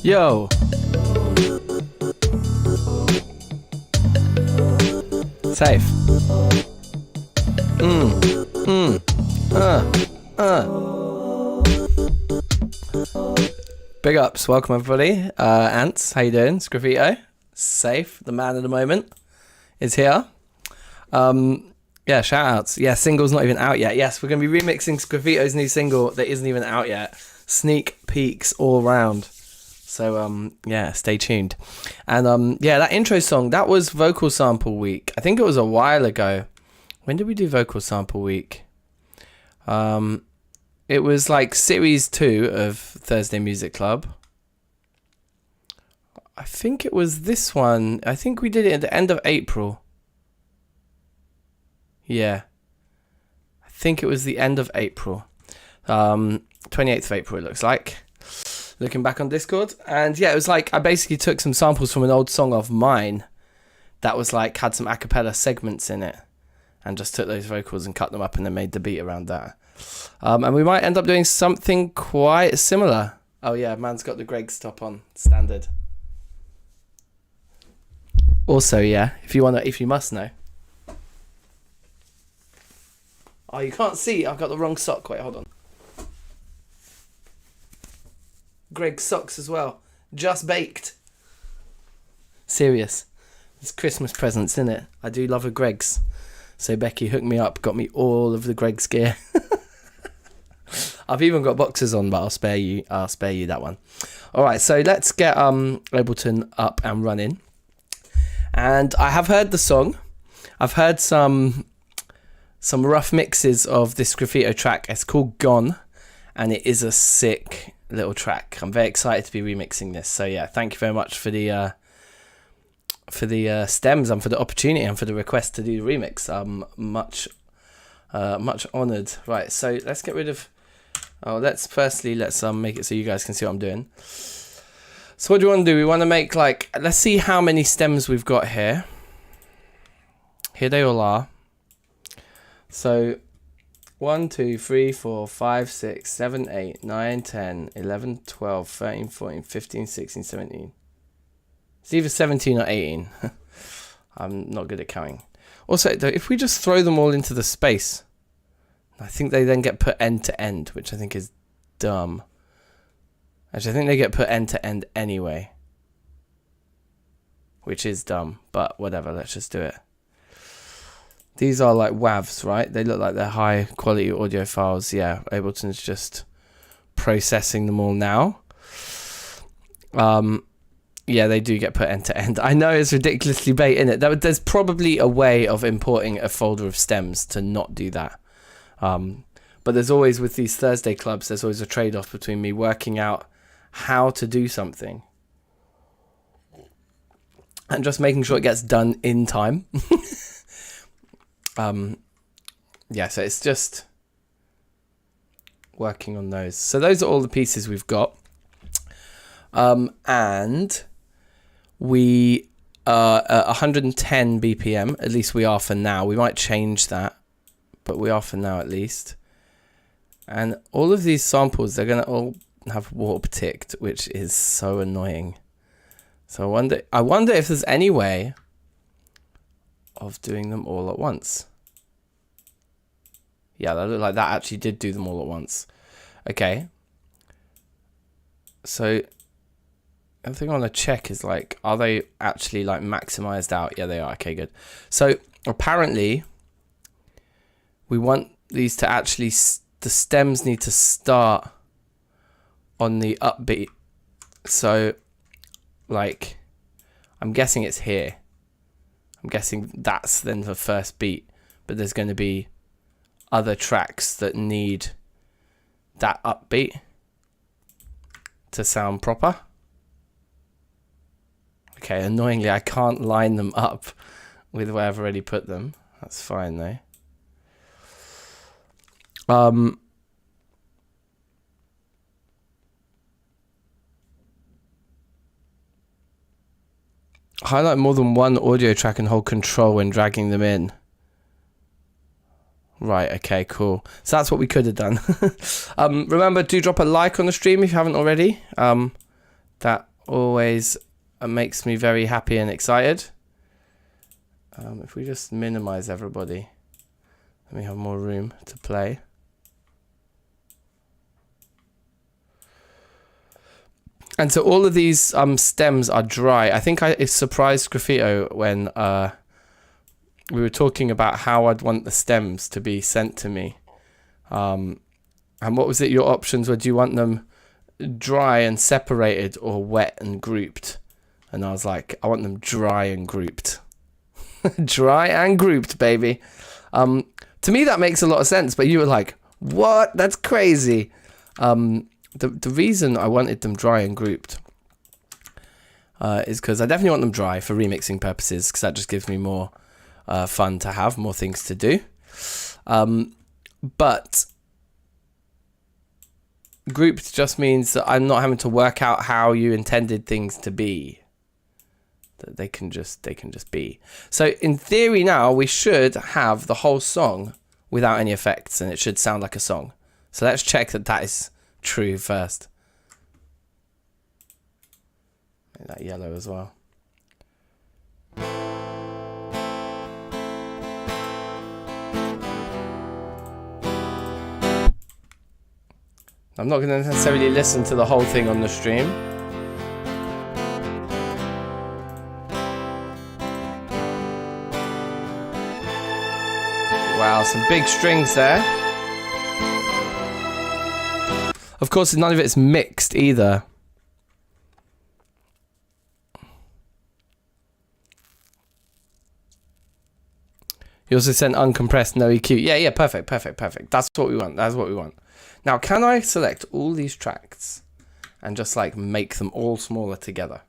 Yo. Safe. Big ups, welcome everybody. Ants, how you doing? It's Graffito. Safe, the man of the moment, is here. Yeah, shout outs. Yeah, single's not even out yet. Yes, we're going to be remixing Graffito's new single that isn't even out yet. Sneak peeks all round. So, yeah, stay tuned. And, yeah, that intro song, that was Vocal Sample Week. I think it was a while ago. When did we do Vocal Sample Week? It was like Series 2 of Thursday Music Club. I think it was this one. I think we did it at the end of April. Yeah. I think it was the end of April. 28th of April, it looks like. Looking back on Discord. And yeah, it was like I basically took some samples from an old song of mine that was like had some a cappella segments in it, and just took those vocals and cut them up and then made the beat around that. And we might end up doing something quite similar. Oh yeah, man's got the Greg stop on standard. Also, yeah, if you must know. Oh, you can't see. I've got the wrong sock. Wait, hold on. Greg's socks as well. Just baked. Serious. It's Christmas presents, isn't it? I do love a Greg's. So Becky hooked me up, got me all of the Greg's gear. I've even got boxes on, but I'll spare you that one. Alright, so let's get Ableton up and running. And I have heard the song. I've heard some rough mixes of this Graffito track. It's called Gone, and it is a sick little track. I'm very excited to be remixing this. So yeah, thank you very much for the stems and for the opportunity and for the request to do the remix. I'm much honoured. Right, so let's get rid of. Let's make it so you guys can see what I'm doing. So what do we want to do? We want to make like, let's see how many stems we've got here. Here they all are. So 1, 2, 3, 4, 5, 6, 7, 8, 9, 10, 11, 12, 13, 14, 15, 16, 17. It's either 17 or 18. I'm not good at counting. Also, though, if we just throw them all into the space, I think they then get put end to end, which I think is dumb. Actually, I think they get put end to end anyway, which is dumb, but whatever, let's just do it. These are like WAVs, right? They look like they're high quality audio files. Yeah, Ableton's just processing them all now. Yeah, they do get put end to end. I know it's ridiculously bait, in it. There's probably a way of importing a folder of stems to not do that. But there's always, with these Thursday clubs, there's always a trade-off between me working out how to do something and just making sure it gets done in time. Yeah, so it's just working on those. So those are all the pieces we've got. And we are at 110 BPM, at least we are for now. We might change that, but we are for now at least. And all of these samples, they're going to all have warp ticked, which is so annoying. So I wonder if there's any way of doing them all at once. Yeah, that looked like that actually did do them all at once. Okay. So the thing I want to check is like, are they actually like maximized out? Yeah, they are. Okay, good. So apparently we want these to actually, the stems need to start on the upbeat. So like, I'm guessing it's here. I'm guessing that's then the first beat, but there's going to be other tracks that need that upbeat to sound proper. Okay, annoyingly, I can't line them up with where I've already put them. That's fine though. Highlight more than one audio track and hold control when dragging them in. Right, okay, cool. So that's what we could have done. Remember, do drop a like on the stream if you haven't already. That always makes me very happy and excited. If we just minimize everybody, let me have more room to play. And so all of these stems are dry. I think it surprised Graffito when we were talking about how I'd want the stems to be sent to me. And what was it? Your options were, do you want them dry and separated or wet and grouped? And I was like, I want them dry and grouped. Dry and grouped, baby. To me, that makes a lot of sense. But you were like, what? That's crazy. The reason I wanted them dry and grouped is because I definitely want them dry for remixing purposes, because that just gives me more fun to have, more things to do. But grouped just means that I'm not having to work out how you intended things to be. That they can just be. So in theory now we should have the whole song without any effects, and it should sound like a song. So let's check that that is true first. Make that yellow as well. I'm not going to necessarily listen to the whole thing on the stream. Wow, some big strings there. Of course, none of it's mixed either. You also sent uncompressed, no EQ. Yeah, perfect. That's what we want. That's what we want. Now, can I select all these tracks and just like make them all smaller together?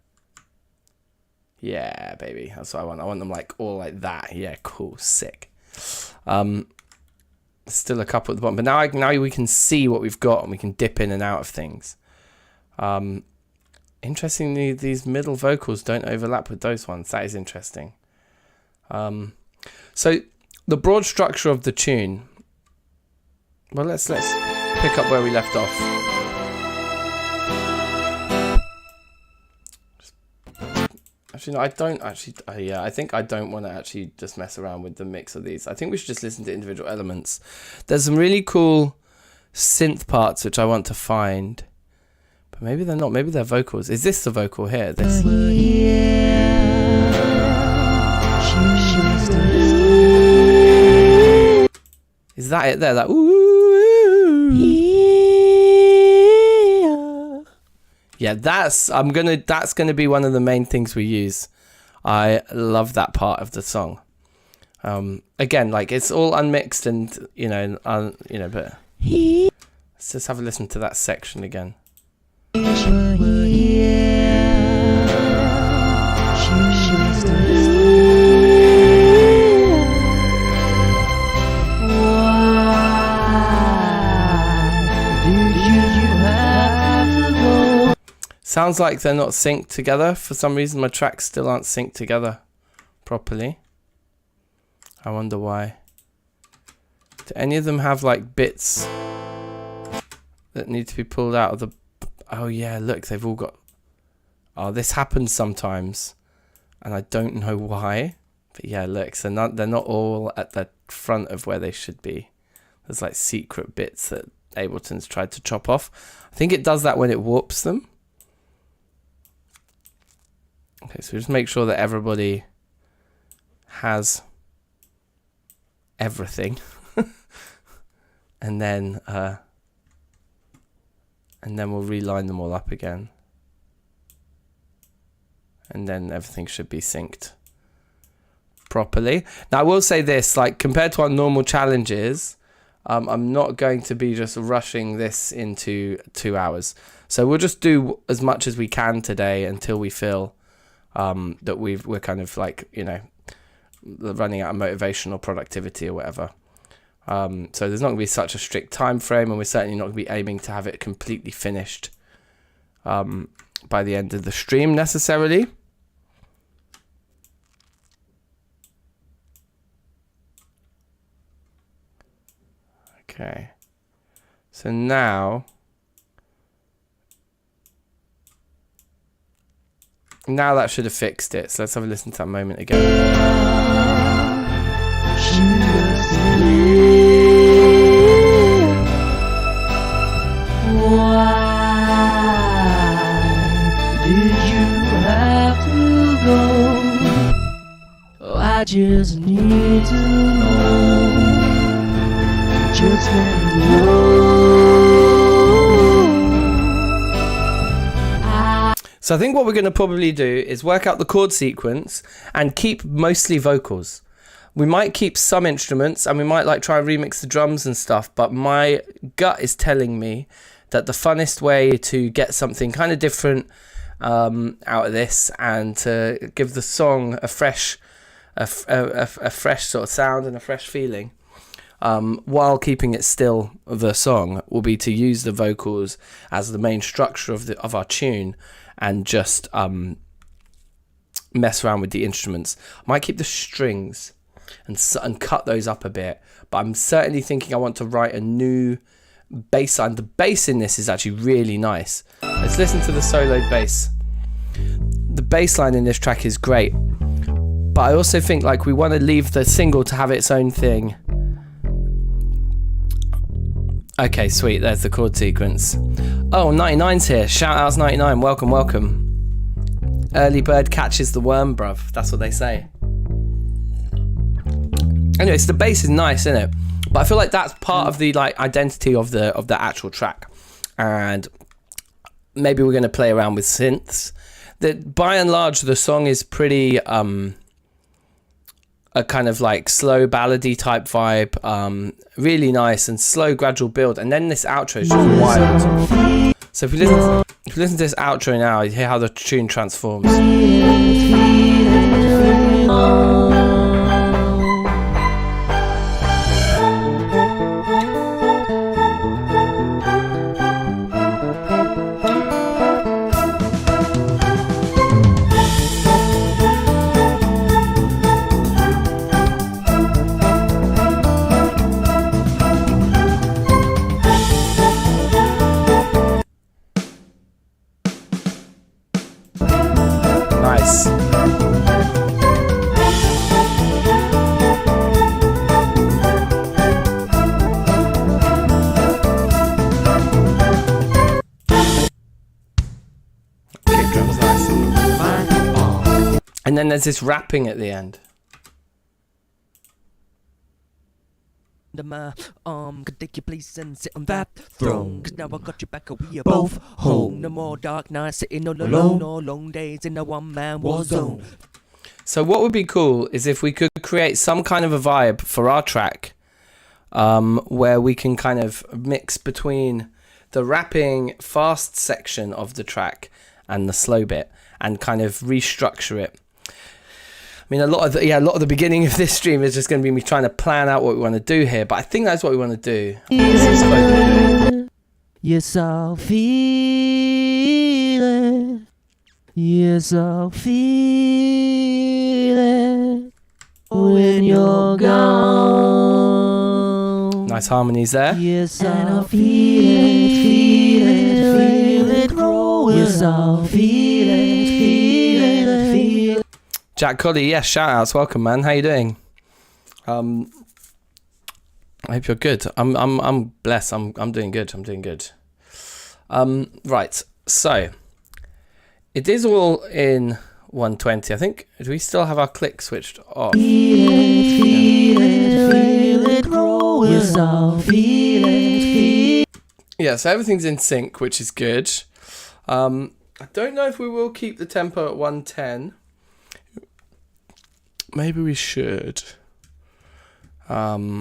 Yeah, baby. That's what I want. I want them like all like that. Yeah, cool, sick. Still a couple at the bottom, but now we can see what we've got and we can dip in and out of things. Interestingly, these middle vocals don't overlap with those ones. That is interesting. So the broad structure of the tune. Well, let's pick up where we left off. Actually, no, I don't actually. Yeah, I think I don't want to actually just mess around with the mix of these. I think we should just listen to individual elements. There's some really cool synth parts which I want to find, but maybe they're not. Maybe they're vocals. Is this the vocal here? This. Is that it there? That ooh. Yeah, that's gonna be one of the main things we use. I love that part of the song. Again, like it's all unmixed and but let's just have a listen to that section again. Sounds like they're not synced together. For some reason, my tracks still aren't synced together properly. I wonder why. Do any of them have like bits that need to be pulled out of the... Oh yeah, look, they've all got... Oh, this happens sometimes, and I don't know why. But yeah, look, so they're not all at the front of where they should be. There's like secret bits that Ableton's tried to chop off. I think it does that when it warps them. Okay, so just make sure that everybody has everything, and then we'll reline them all up again, and then everything should be synced properly. Now I will say this, like compared to our normal challenges, I'm not going to be just rushing this into 2 hours. So we'll just do as much as we can today until we feel that we're kind of like, running out of motivation or productivity or whatever. So there's not going to be such a strict time frame, and we're certainly not going to be aiming to have it completely finished by the end of the stream necessarily. Okay, so now that should have fixed it. So let's have a listen to that moment again. Why did you have to go? Oh, I just need to know. Just let me know. So I think what we're going to probably do is work out the chord sequence and keep mostly vocals. We might keep some instruments, and we might like try and remix the drums and stuff, but my gut is telling me that the funnest way to get something kind of different out of this, and to give the song a fresh sort of sound and a fresh feeling, while keeping it still the song, will be to use the vocals as the main structure of our tune, and just mess around with the instruments. I might keep the strings and cut those up a bit, but I'm certainly thinking I want to write a new bass line. The bass in this is actually really nice. Let's listen to the soloed bass. The bass line in this track is great, but I also think like we want to leave the single to have its own thing. Okay, sweet, there's the chord sequence. Oh, 99's here. Shout outs 99, welcome, welcome. Early bird catches the worm, bruv. That's what they say. Anyways, the bass is nice, isn't it? But I feel like that's part of the like identity of the actual track. And maybe we're gonna play around with synths. That by and large the song is pretty a kind of like slow ballady type vibe, really nice and slow gradual build, and then this outro is just wild. So if we listen to this outro now, you hear how the tune transforms. then there's this rapping at the end. My could take your place and sit on that throne. Cause now I got you back and we are both home. No more dark nights sitting all alone, or long days in a one-man war zone. So what would be cool is if we could create some kind of a vibe for our track, where we can kind of mix between the rapping fast section of the track and the slow bit, and kind of restructure it. I mean, a lot of the beginning of this stream is just going to be me trying to plan out what we want to do here, but I think that's what we want to do. Yes, I'll feel it. Yes, I'll feel it when you're gone. Nice harmonies there. Yes, I'll feel it growing. Yes, I'll feel it. Jack Collie, yes, shout outs, welcome man. How you doing? I hope you're good. I'm blessed. I'm doing good. I'm doing good. Right. So it is all in 120. I think. Do we still have our click switched off? Feel it growing. Yes, I'll feel it. Yeah, so everything's in sync, which is good. I don't know if we will keep the tempo at 110. Maybe we should. Let's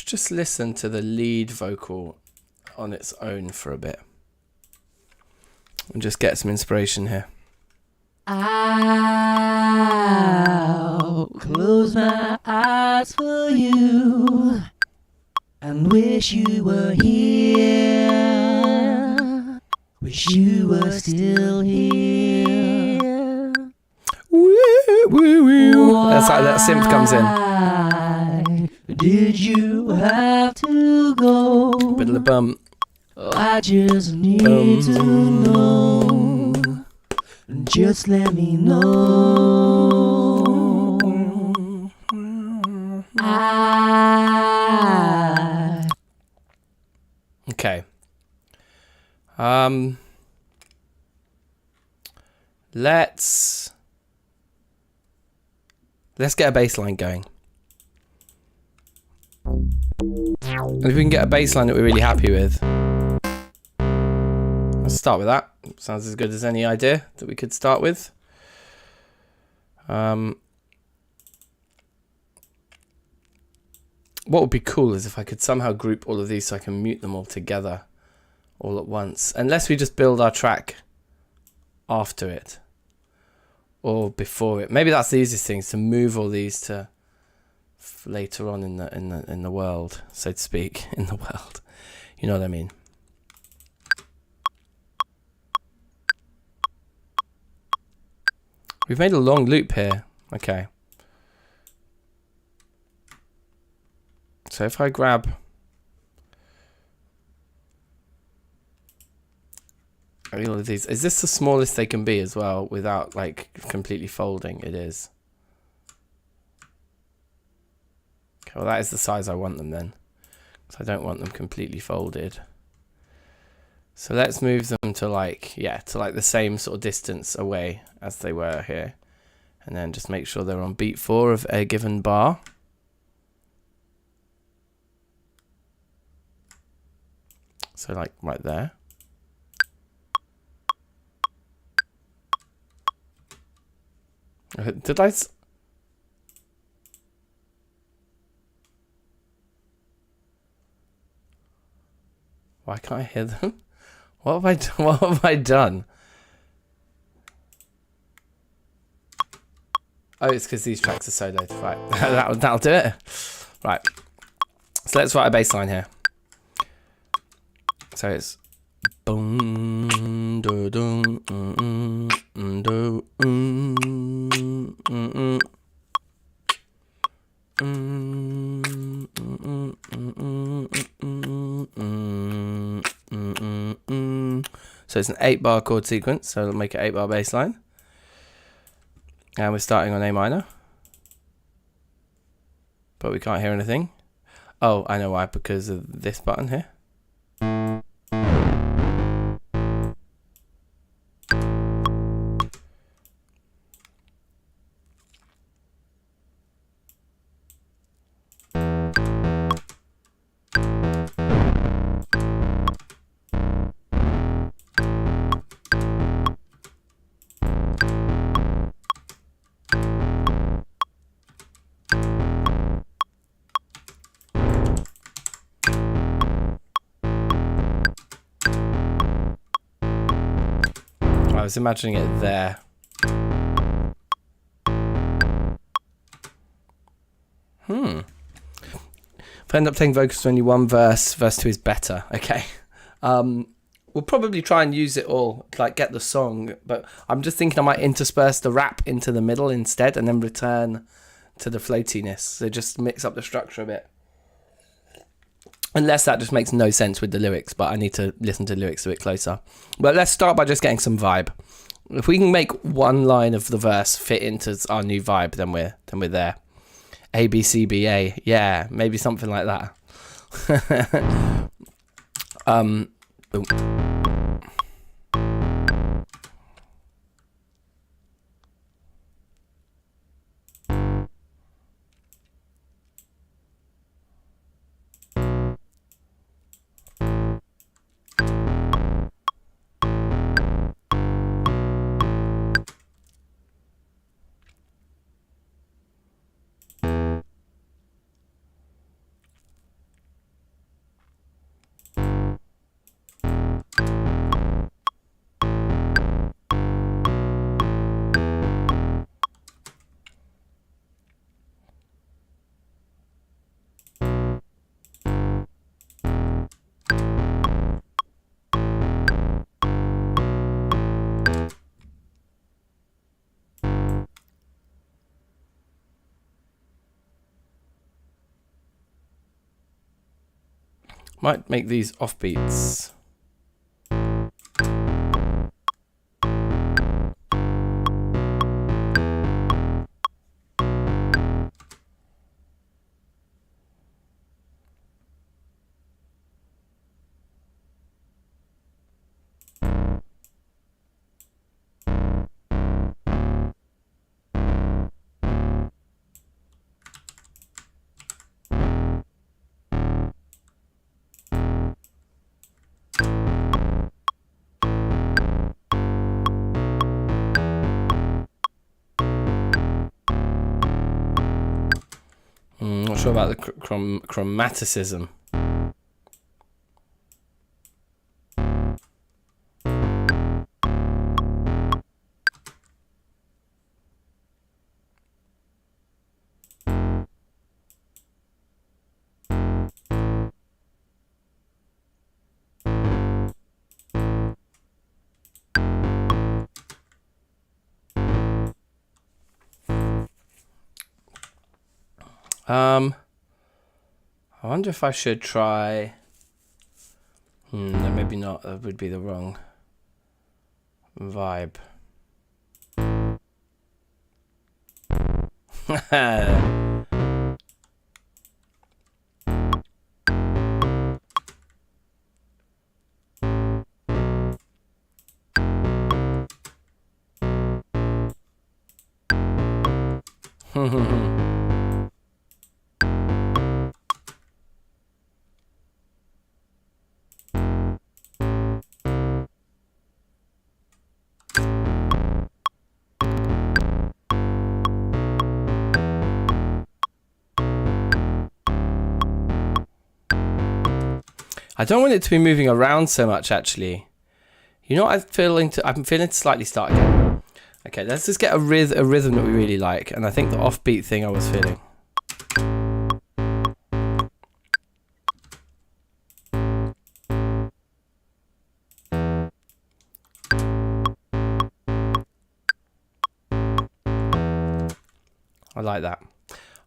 just listen to the lead vocal on its own for a bit and just get some inspiration here. I'll close my eyes for you and wish you were here. Wish you were still here. Woo, woo, woo. That's how that synth comes in. Did you have to go? Bit of the bump. I just need to know. Just let me know. Okay. Let's get a bass line going. And if we can get a bass line that we're really happy with, let's start with that. Sounds as good as any idea that we could start with. What would be cool is if I could somehow group all of these so I can mute them all together all at once. Unless we just build our track after it or before it. Maybe that's the easiest thing, is to move all these to later on in the world, so to speak, in the world. You know what I mean? We've made a long loop here. Okay. So if I grab all of these, is this the smallest they can be as well without like completely folding? It is. Okay, well that is the size I want them then, because I don't want them completely folded. So let's move them to like, yeah, to like the same sort of distance away as they were here, and then just make sure they're on beat 4 of a given bar. So like right there. Did I? Why can't I hear them? What have I done? Oh, it's because these tracks are soloed. Right, that'll do it. Right. So let's write a bass line here. So it's boom do do do So it's an 8-bar chord sequence, so it'll make an 8-bar bass line. And we're starting on A minor, but we can't hear anything. Oh, I know why, because of this button here. I was imagining it there. If I end up taking vocals to only one verse, verse 2 is better. Okay. We'll probably try and use it all, like get the song, but I'm just thinking I might intersperse the rap into the middle instead and then return to the floatiness. So just mix up the structure a bit. Unless that just makes no sense with the lyrics, but I need to listen to the lyrics a bit closer. But let's start by just getting some vibe. If we can make one line of the verse fit into our new vibe, then we're there. A, B, C, B, A. Yeah, maybe something like that. Boom. Might make these offbeats. Not sure about the chromaticism. I wonder if I should try. No, maybe not. That would be the wrong vibe. I don't want it to be moving around so much, actually. You know what I'm feeling to slightly start again. Okay, let's just get a rhythm that we really like, and I think the offbeat thing I was feeling. I like that.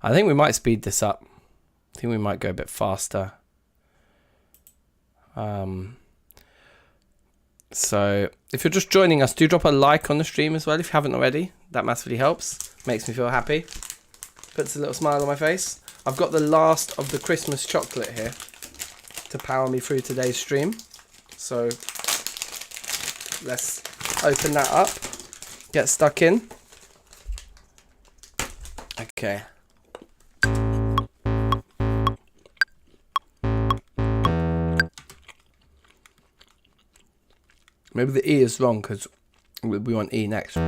I think we might speed this up. I think we might go a bit faster. So if you're just joining us, do drop a like on the stream as well if you haven't already. That massively helps. Makes me feel happy. Puts a little smile on my face. I've got the last of the Christmas chocolate here to power me through today's stream. So let's open that up, get stuck in. Okay. Maybe the E is wrong because we want E next.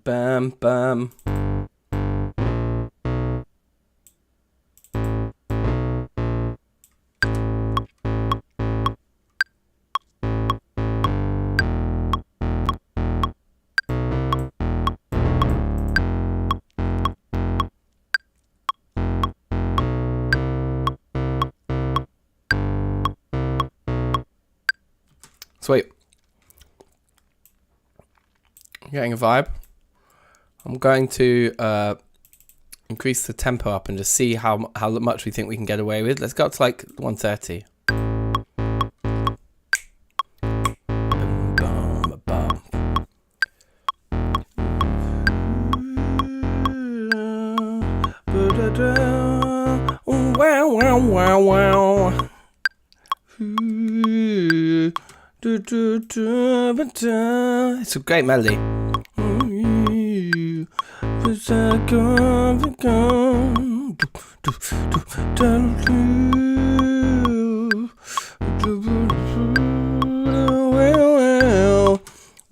Bam, bam. Sweet. Getting a vibe. I'm going to increase the tempo up and just see how much we think we can get away with. Let's go up to like 130. Wow, wow, wow, wow. It's a great melody.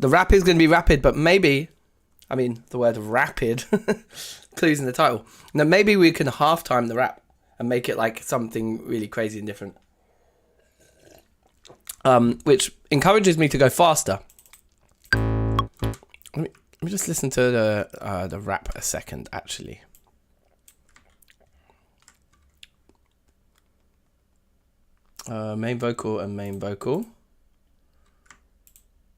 The rap is going to be rapid, but maybe, I mean, the word rapid, clues in the title. Now, maybe we can half-time the rap and make it like something really crazy and different. Which encourages me to go faster. Let me just listen to the rap a second, actually. Main vocal and main vocal.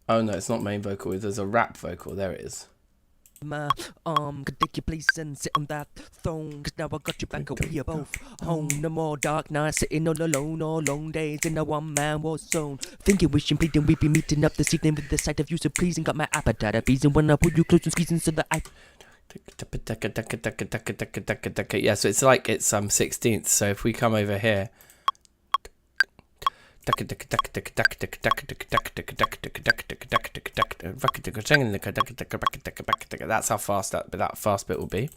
Oh no, it's not main vocal. There's a rap vocal. There it is. My could take your place and sit on that throne. Cause now I got you back and we are both home. No more dark nights sitting all alone, or long days in a one-man war zone. Thinking, wishing, pleading, we be meeting up this evening with the sight of you so pleasing. Got my appetite appeasing when I pull you close and squeezing so that I... Yeah, so it's like it's 16th. So if we come over here, that's how fast that fast bit will be.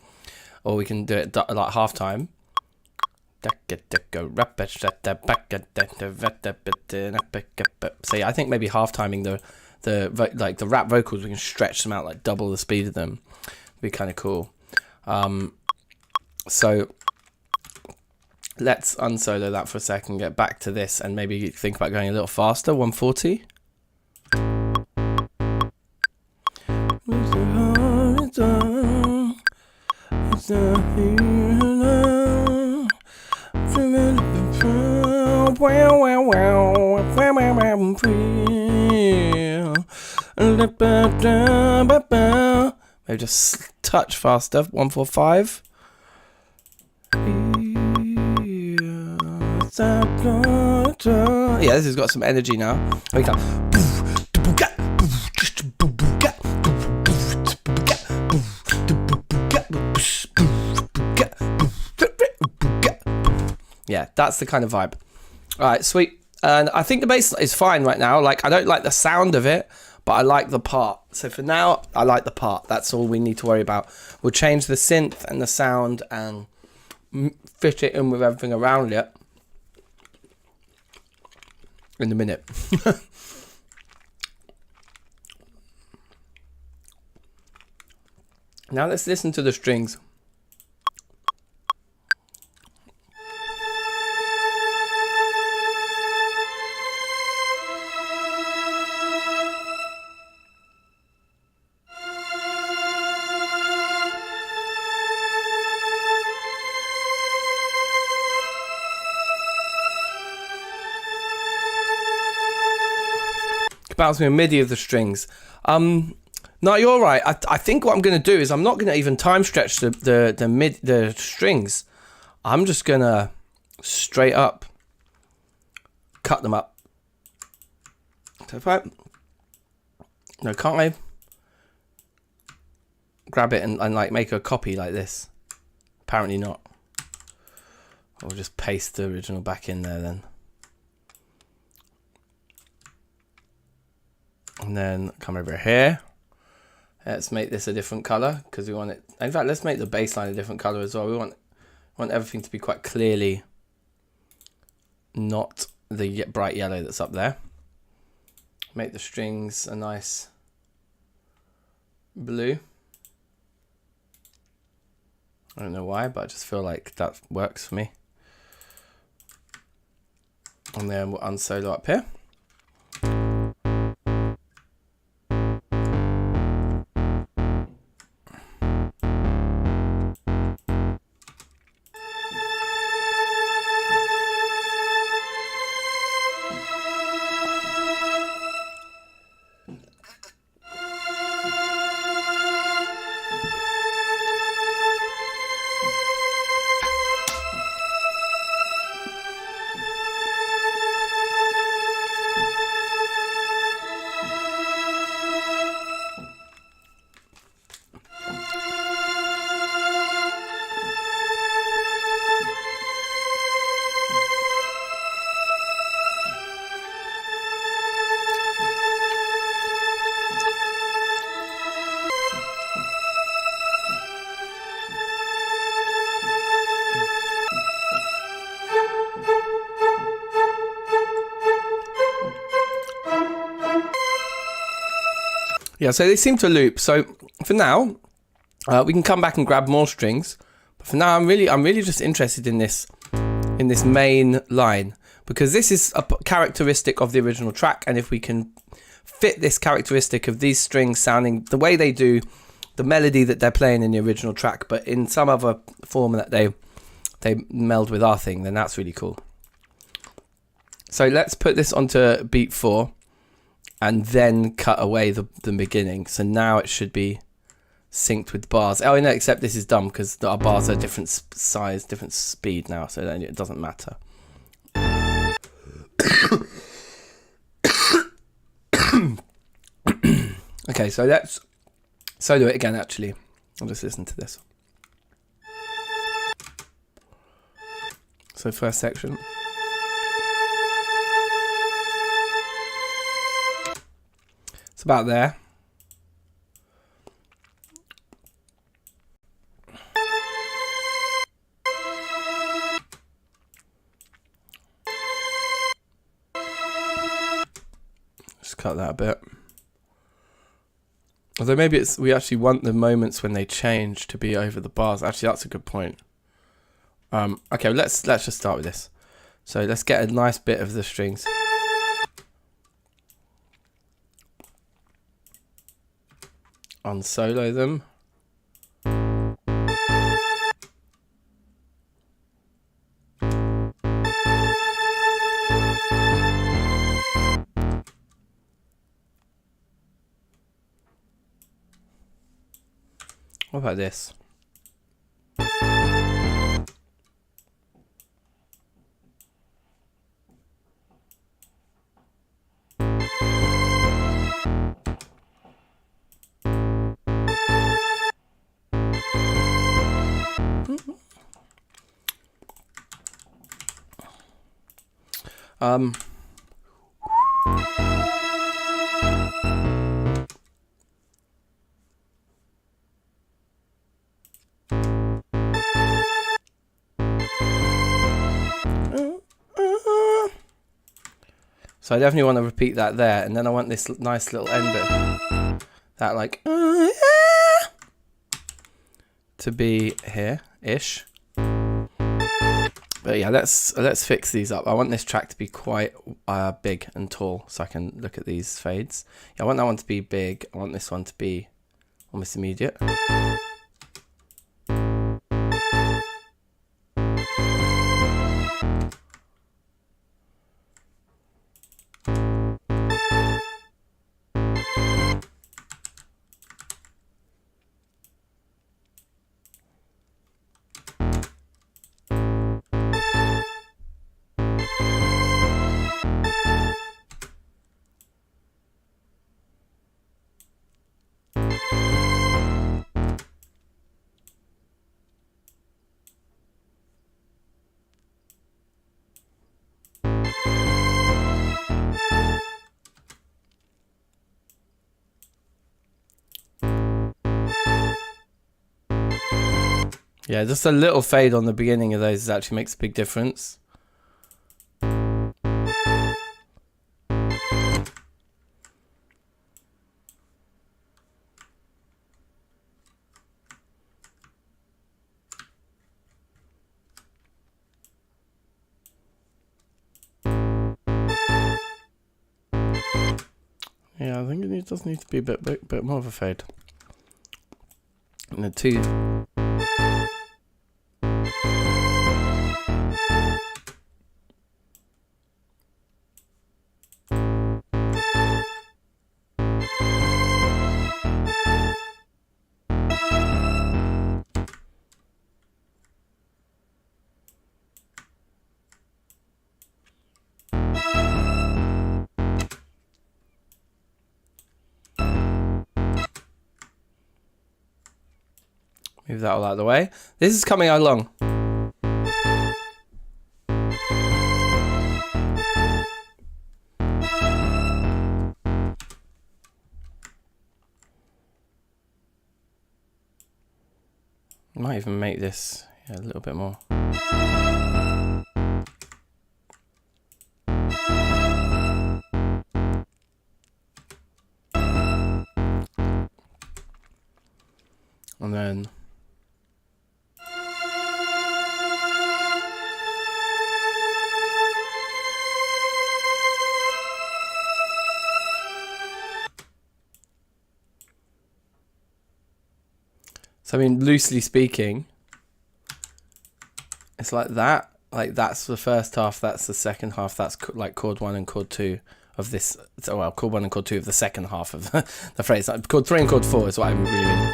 Or we can do it like half time. So yeah, I think maybe half timing the rap vocals, we can stretch them out like double the speed of them. Be kind of cool. So let's unsolo that for a second, get back to this, and maybe think about going a little faster. 140. Maybe just touch faster. 145. Yeah, this has got some energy now. We can. Yeah, that's the kind of vibe. All right, sweet. And I think the bass is fine right now. Like, I don't like the sound of it, but I like the part. So for now, I like the part. That's all we need to worry about. We'll change the synth and the sound and fit it in with everything around it in a minute. Now let's listen to the strings. bounce me a MIDI of the strings. No, you're right. I think what I'm going to do is I'm not going to even time stretch the strings. I'm just going to straight up cut them up. So if I... No, can't I grab it and like make a copy like this? Apparently not. I'll just paste the original back in there then. And then come over here. Let's make this a different color because we want it. In fact, let's make the baseline a different color as well. We want everything to be quite clearly not the bright yellow that's up there. Make the strings a nice blue. I don't know why, but I just feel like that works for me. And then we'll unsolo up here. Yeah, so they seem to loop. So for now, we can come back and grab more strings. But for now, I'm really just interested in this main line because this is a characteristic of the original track. And if we can fit this characteristic of these strings sounding the way they do, the melody that they're playing in the original track, but in some other form that they meld with our thing, then that's really cool. So let's put this onto beat 4. And then cut away the beginning. So now it should be synced with bars. Oh no, except this is dumb because our bars are different size, different speed now, so it doesn't matter. Okay, so let's solo it again actually. I'll just listen to this. So first section. About there. Just cut that a bit. Although maybe we actually want the moments when they change to be over the bars. Actually, that's a good point. Okay, let's just start with this. So let's get a nice bit of the strings. Unsolo them. What about this? So I definitely want to repeat that there, and then I want this nice little end bit, that like to be here-ish. But yeah, let's fix these up. I want this track to be quite big and tall, so I can look at these fades. Yeah, I want that one to be big. I want this one to be almost immediate. Yeah, just a little fade on the beginning of those actually makes a big difference. Yeah, I think it does need to be a bit more of a fade. And the two. Move that all out of the way. This is coming along. Might even make this a little bit more. And then so I mean, loosely speaking, it's like that. Like that's the first half, that's the second half, that's like chord 1 and chord 2 of this. So, well, chord 1 and chord 2 of the second half of the phrase. Like chord 3 and chord 4 is what I really mean.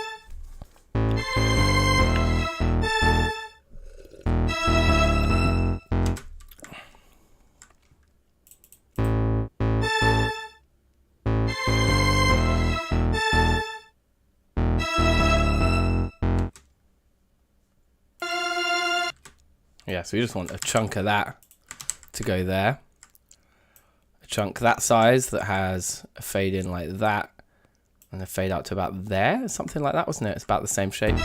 Yeah, so we just want a chunk of that to go there. A chunk that size that has a fade in like that and a fade out to about there. Something like that, wasn't it? It's about the same shape.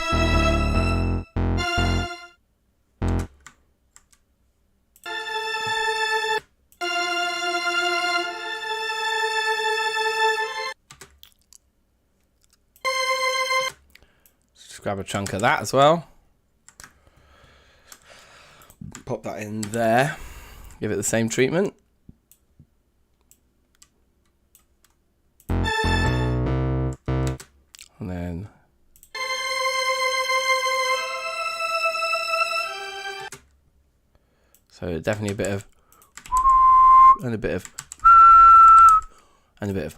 Just grab a chunk of that as well. Pop that in there. Give it the same treatment. And then so definitely a bit of and a bit of and a bit of.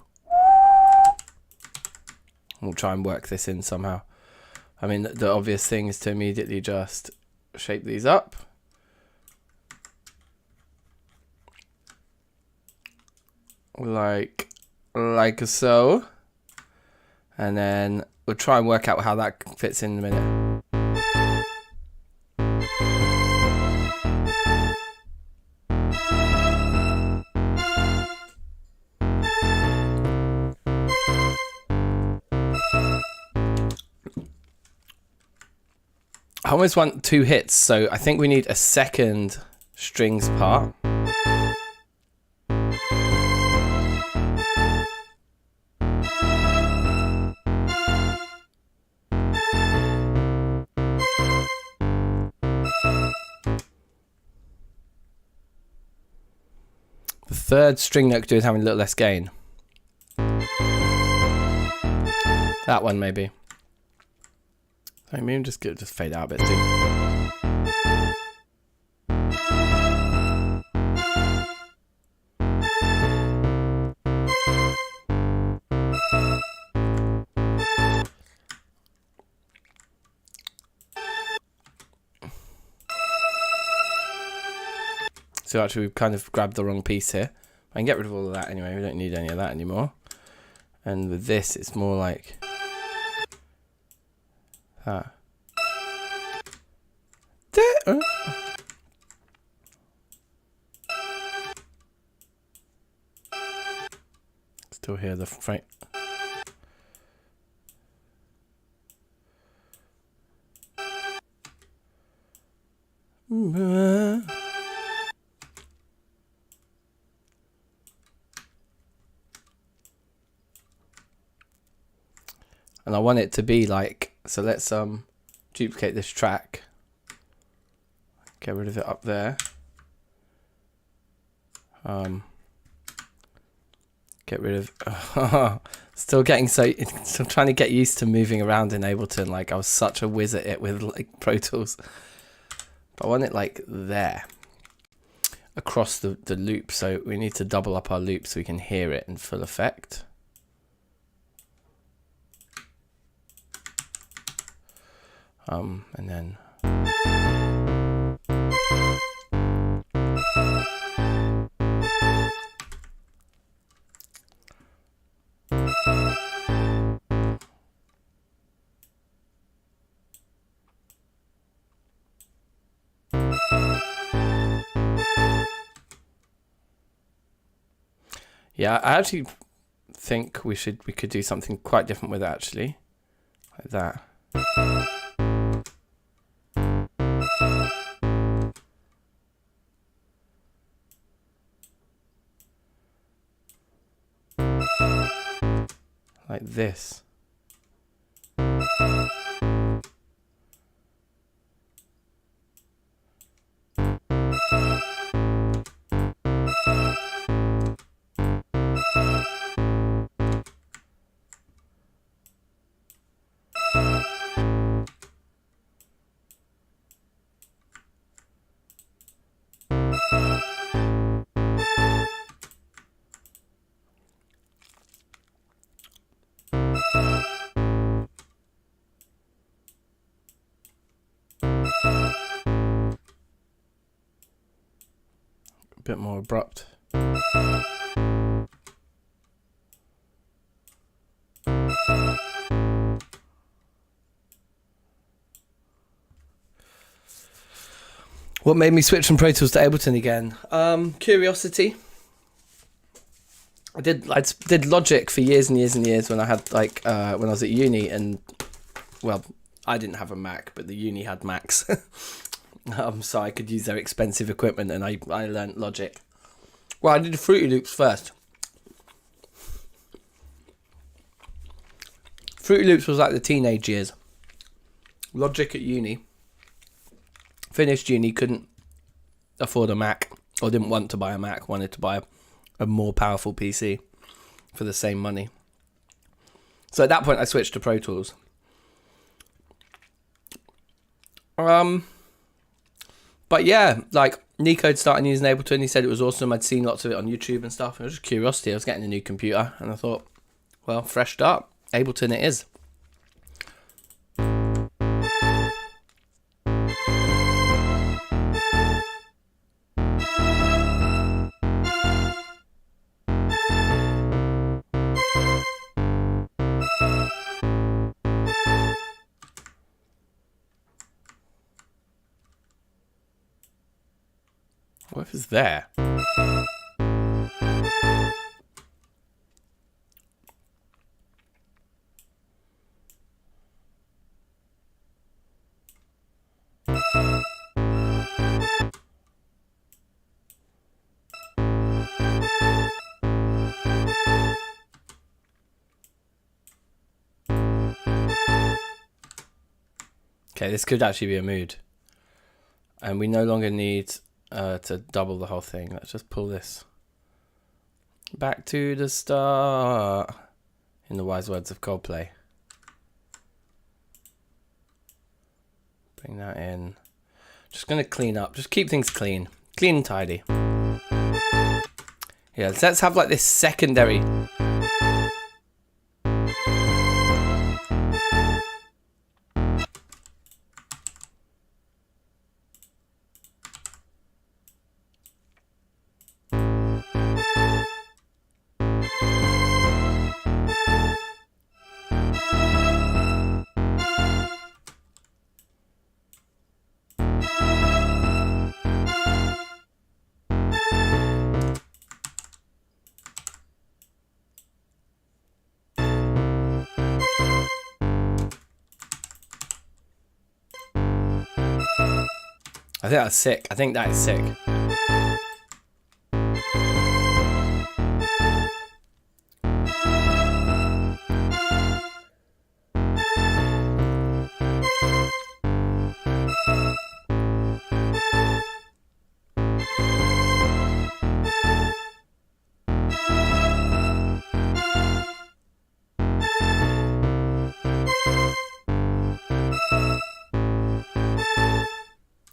We'll try and work this in somehow. I mean, the obvious thing is to immediately just shape these up. Like so. And then we'll try and work out how that fits in a minute. I almost want 2 hits, so I think we need a second strings part. The third string that could do is having a little less gain. That one maybe. I mean, just fade out a bit too. So actually we've kind of grabbed the wrong piece here. I can get rid of all of that anyway, we don't need any of that anymore. And with this it's more like that. Still hear the frame. and I want it to be like, so let's duplicate this track, get rid of it up there, get rid of still trying to get used to moving around in Ableton. Like, I was such a whiz at it with like Pro Tools, but I want it like there across the loop, so we need to double up our loop so we can hear it in full effect. And then yeah, I actually think we could do something quite different with it, actually, like that. Like this. Bit more abrupt. What made me switch from Pro Tools to Ableton again? Curiosity. I did Logic for years and years and years when I had when I was at uni, and well, I didn't have a Mac, but the uni had Macs. So I could use their expensive equipment, and I learned Logic. Well, I did Fruity Loops first. Fruity Loops was like the teenage years. Logic at uni. Finished uni, couldn't afford a Mac, or didn't want to buy a Mac, wanted to buy a more powerful PC for the same money. So at that point I switched to Pro Tools. But yeah, like Nico'd started using Ableton. He said it was awesome. I'd seen lots of it on YouTube and stuff. It was just curiosity. I was getting a new computer, and I thought, well, fresh start. Ableton it is. What if it's there? Okay, this could actually be a mood. And we no longer need to double the whole thing. Let's just pull this back to the start, in the wise words of Coldplay. Bring that in. Just going to clean up. Just keep things clean. Clean and tidy. Yeah, let's have like this secondary. I think that's sick. I think that is sick.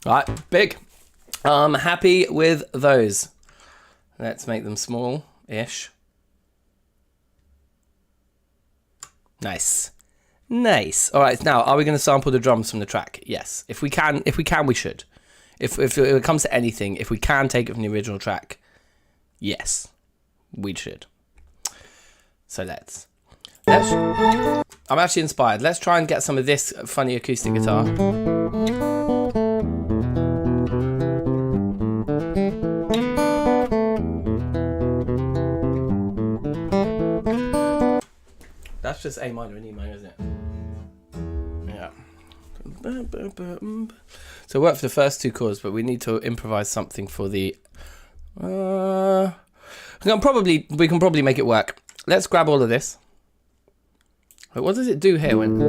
Right, big. Happy with those. Let's make them small-ish. Nice. Nice. All right, now, are we going to sample the drums from the track? Yes. If we can, we should. If it comes to anything, if we can take it from the original track, yes, we should. So let's. I'm actually inspired. Let's try and get some of this funny acoustic guitar. That's just A minor and E minor, isn't it? Yeah. So work for the first two chords, but we need to improvise something for the. We can probably make it work. Let's grab all of this. Wait, what does it do here when?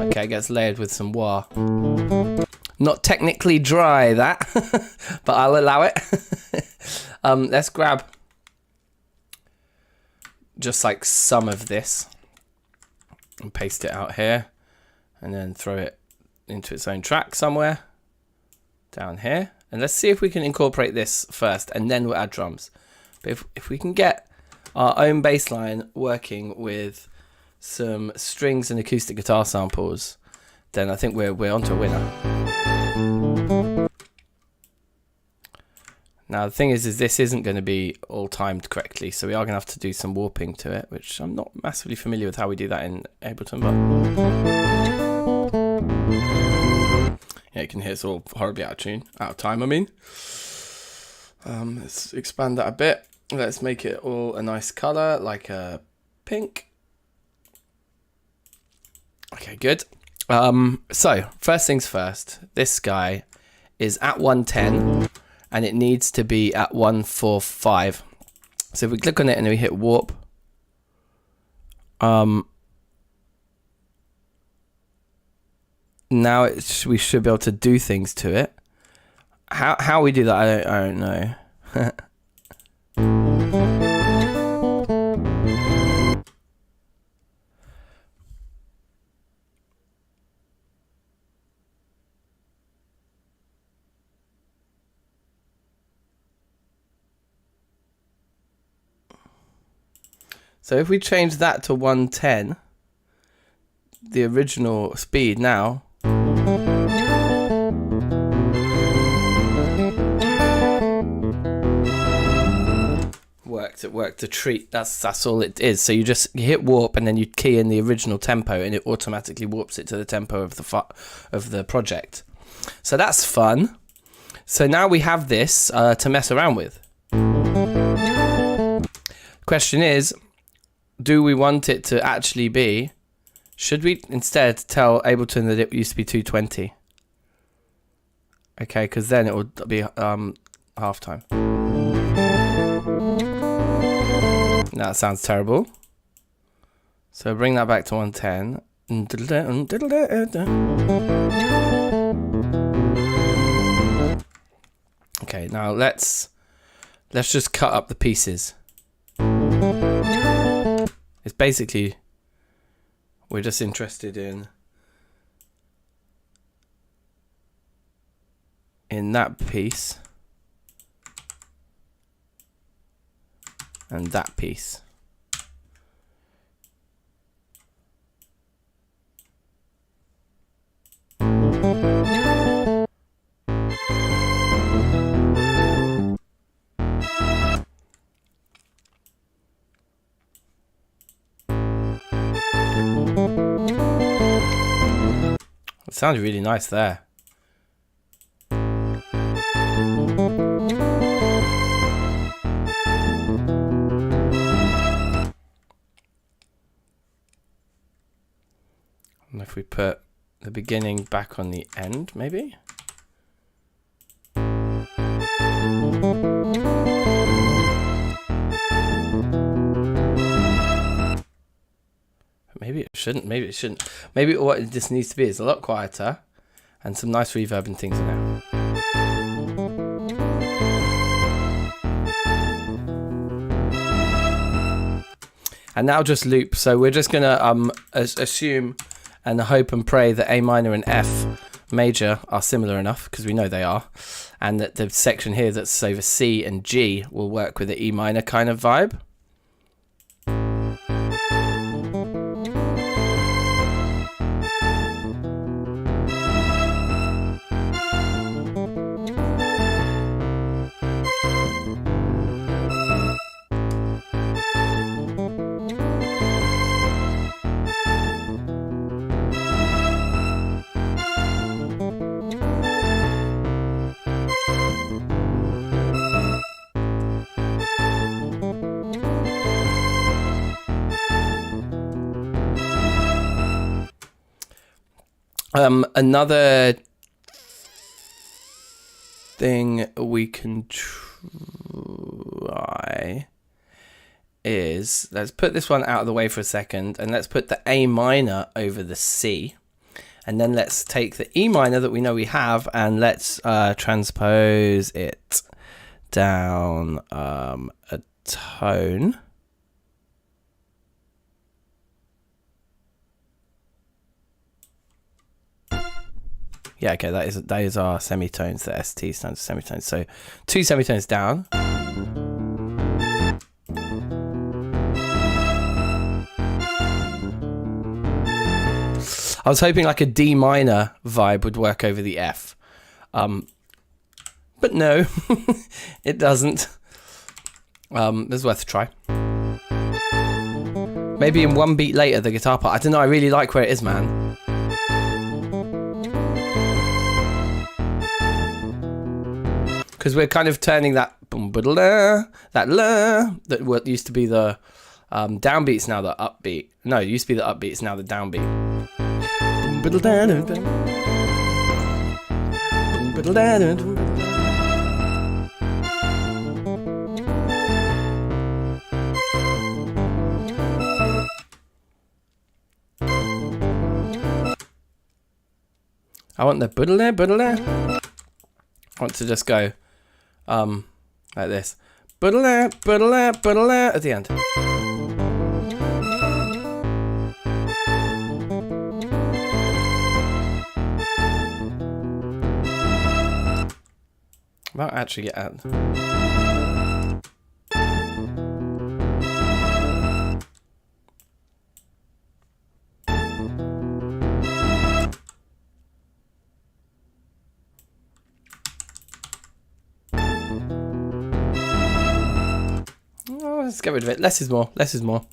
Okay, it gets layered with some wah. Not technically dry, that, but I'll allow it. Let's grab just like some of this and paste it out here, and then throw it into its own track somewhere down here. And let's see if we can incorporate this first, and then we'll add drums. But if we can get our own bass line working with some strings and acoustic guitar samples, then I think we're onto a winner. Now the thing is this isn't going to be all timed correctly, so we are going to have to do some warping to it, which I'm not massively familiar with how we do that in Ableton, but yeah, you can hear it's all horribly out of time, I mean. Let's expand that a bit. Let's make it all a nice color, like a pink. Okay, good. So first things first, this guy is at 110 and it needs to be at 145. So if we click on it and we hit warp, now we should be able to do things to it. How we do that, I don't know. So if we change that to 110, the original speed now, it worked a treat. That's all it is. So you hit warp and then you key in the original tempo and it automatically warps it to the tempo of the project. So that's fun. So now we have this to mess around with. Question is, do we want it to actually be? Should we instead tell Ableton that it used to be 220? Okay, because then it would be halftime. Now that sounds terrible. So bring that back to 110. Okay, now let's just cut up the pieces. It's basically, we're just interested in that piece and that piece. It sounds really nice there. And if we put the beginning back on the end, maybe? Maybe it shouldn't, maybe it shouldn't. Maybe what this needs to be is a lot quieter and some nice reverb and things in there. And now just loop. So we're just gonna assume and hope and pray that A minor and F major are similar enough, because we know they are, and that the section here that's over C and G will work with the E minor kind of vibe. Another thing we can try is, let's put this one out of the way for a second, and let's put the A minor over the C, and then let's take the E minor that we know we have, and let's transpose it down a tone. Yeah, okay, that is our semitones. The ST stands for semitones. So 2 semitones down. I was hoping like a D minor vibe would work over the F. But no, it doesn't. It's worth a try. Maybe in one beat later, the guitar part. I don't know, I really like where it is, man. Because we're kind of turning that that used to be the downbeat's now the upbeat. No, it used to be the upbeat, it's now the downbeat. I want the I want to just go like this. At the end. I might actually get at. Let's get rid of it. Less is more. Less is more.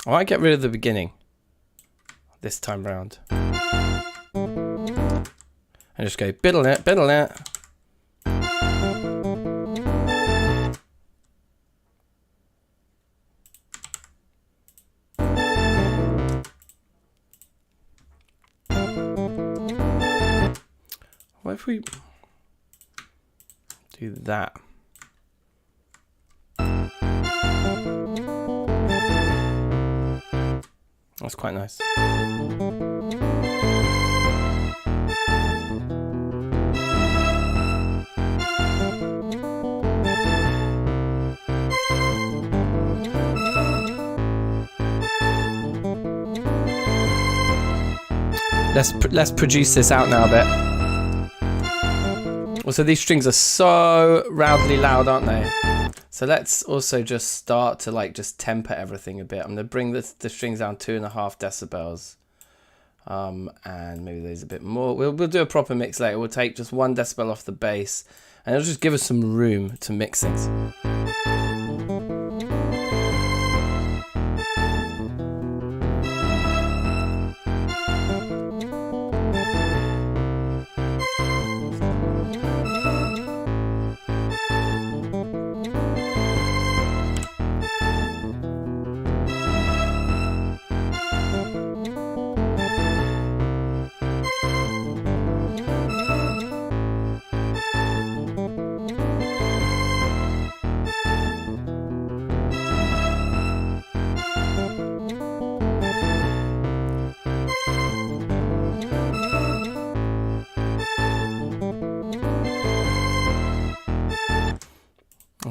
I might get rid of the beginning this time round. And just go biddle it, biddle it. What if we do that? That's quite nice. Let's produce this out now a bit. Also, these strings are so rowdily loud, aren't they? So let's also just start to like just temper everything a bit. I'm gonna bring the strings down 2.5 decibels, and maybe there's a bit more. We'll do a proper mix later. We'll take just 1 decibel off the bass, and it'll just give us some room to mix things.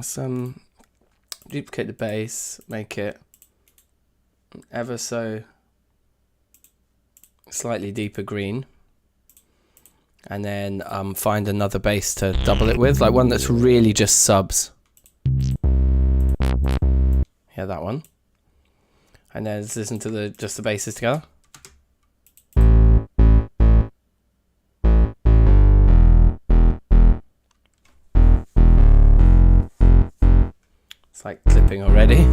Let's duplicate the bass, make it ever so slightly deeper green, and then find another bass to double it with, like one that's really just subs. Yeah, that one. And then let's listen to just the basses together. It's like clipping already.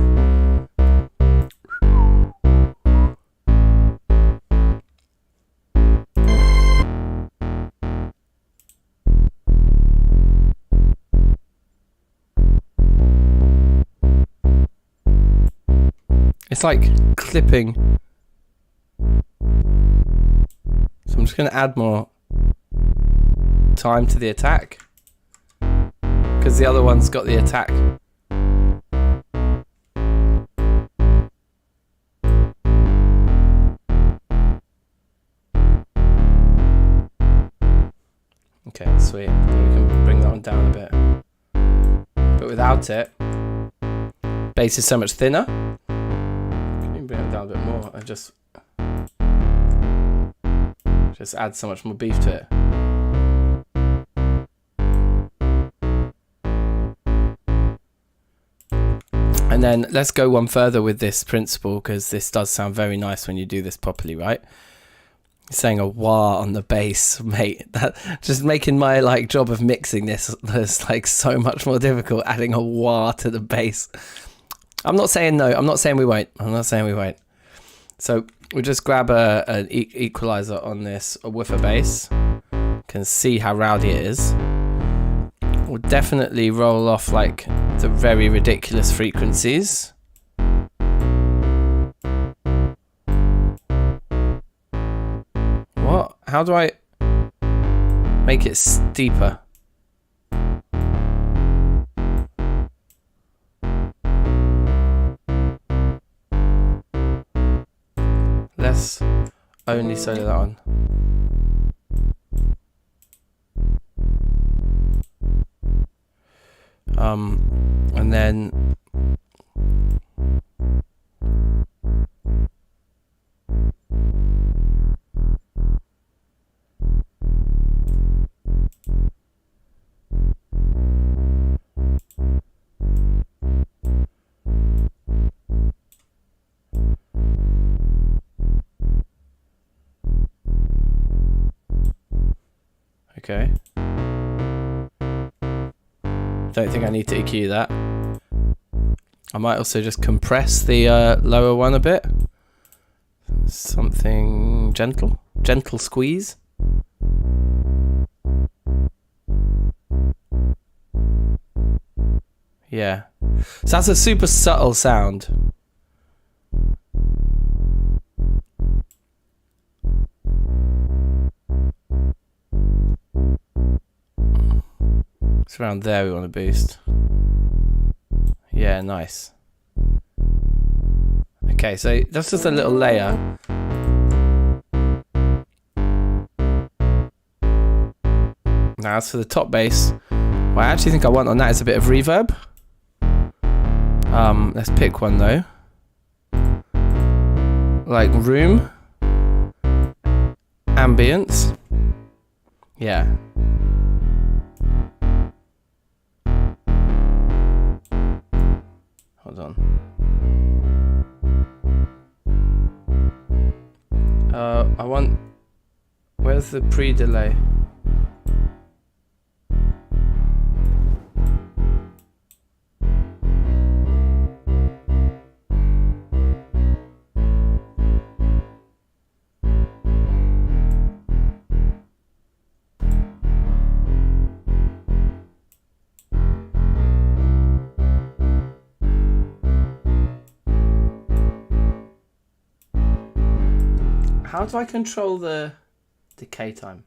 It's like clipping. So I'm just going to add more time to the attack, because the other one's got the attack. Okay, sweet. Then we can bring that one down a bit. But without it, bass is so much thinner. Bring it down a bit more and just add so much more beef to it. And then let's go one further with this principle, because this does sound very nice when you do this properly, right? You're saying a wah on the bass, mate. That just making my like job of mixing this like so much more difficult, adding a wah to the bass. I'm not saying no. I'm not saying we won't. I'm not saying we won't. So we'll just grab an equalizer on this, a woofer bass. Can see how rowdy it is. We'll definitely roll off like the very ridiculous frequencies. What? How do I make it steeper? Let's only solo that one. And then okay. Don't think I need to EQ that. I might also just compress the lower one a bit. Something gentle. Gentle squeeze. Yeah. So that's a super subtle sound. It's around there we want to boost. Yeah, nice. Okay, so that's just a little layer. Now as for the top bass, what I actually think I want on that is a bit of reverb. Let's pick one though. Like room, ambience. Yeah. Hold on. I want... Where's the pre-delay? How do I control the decay time?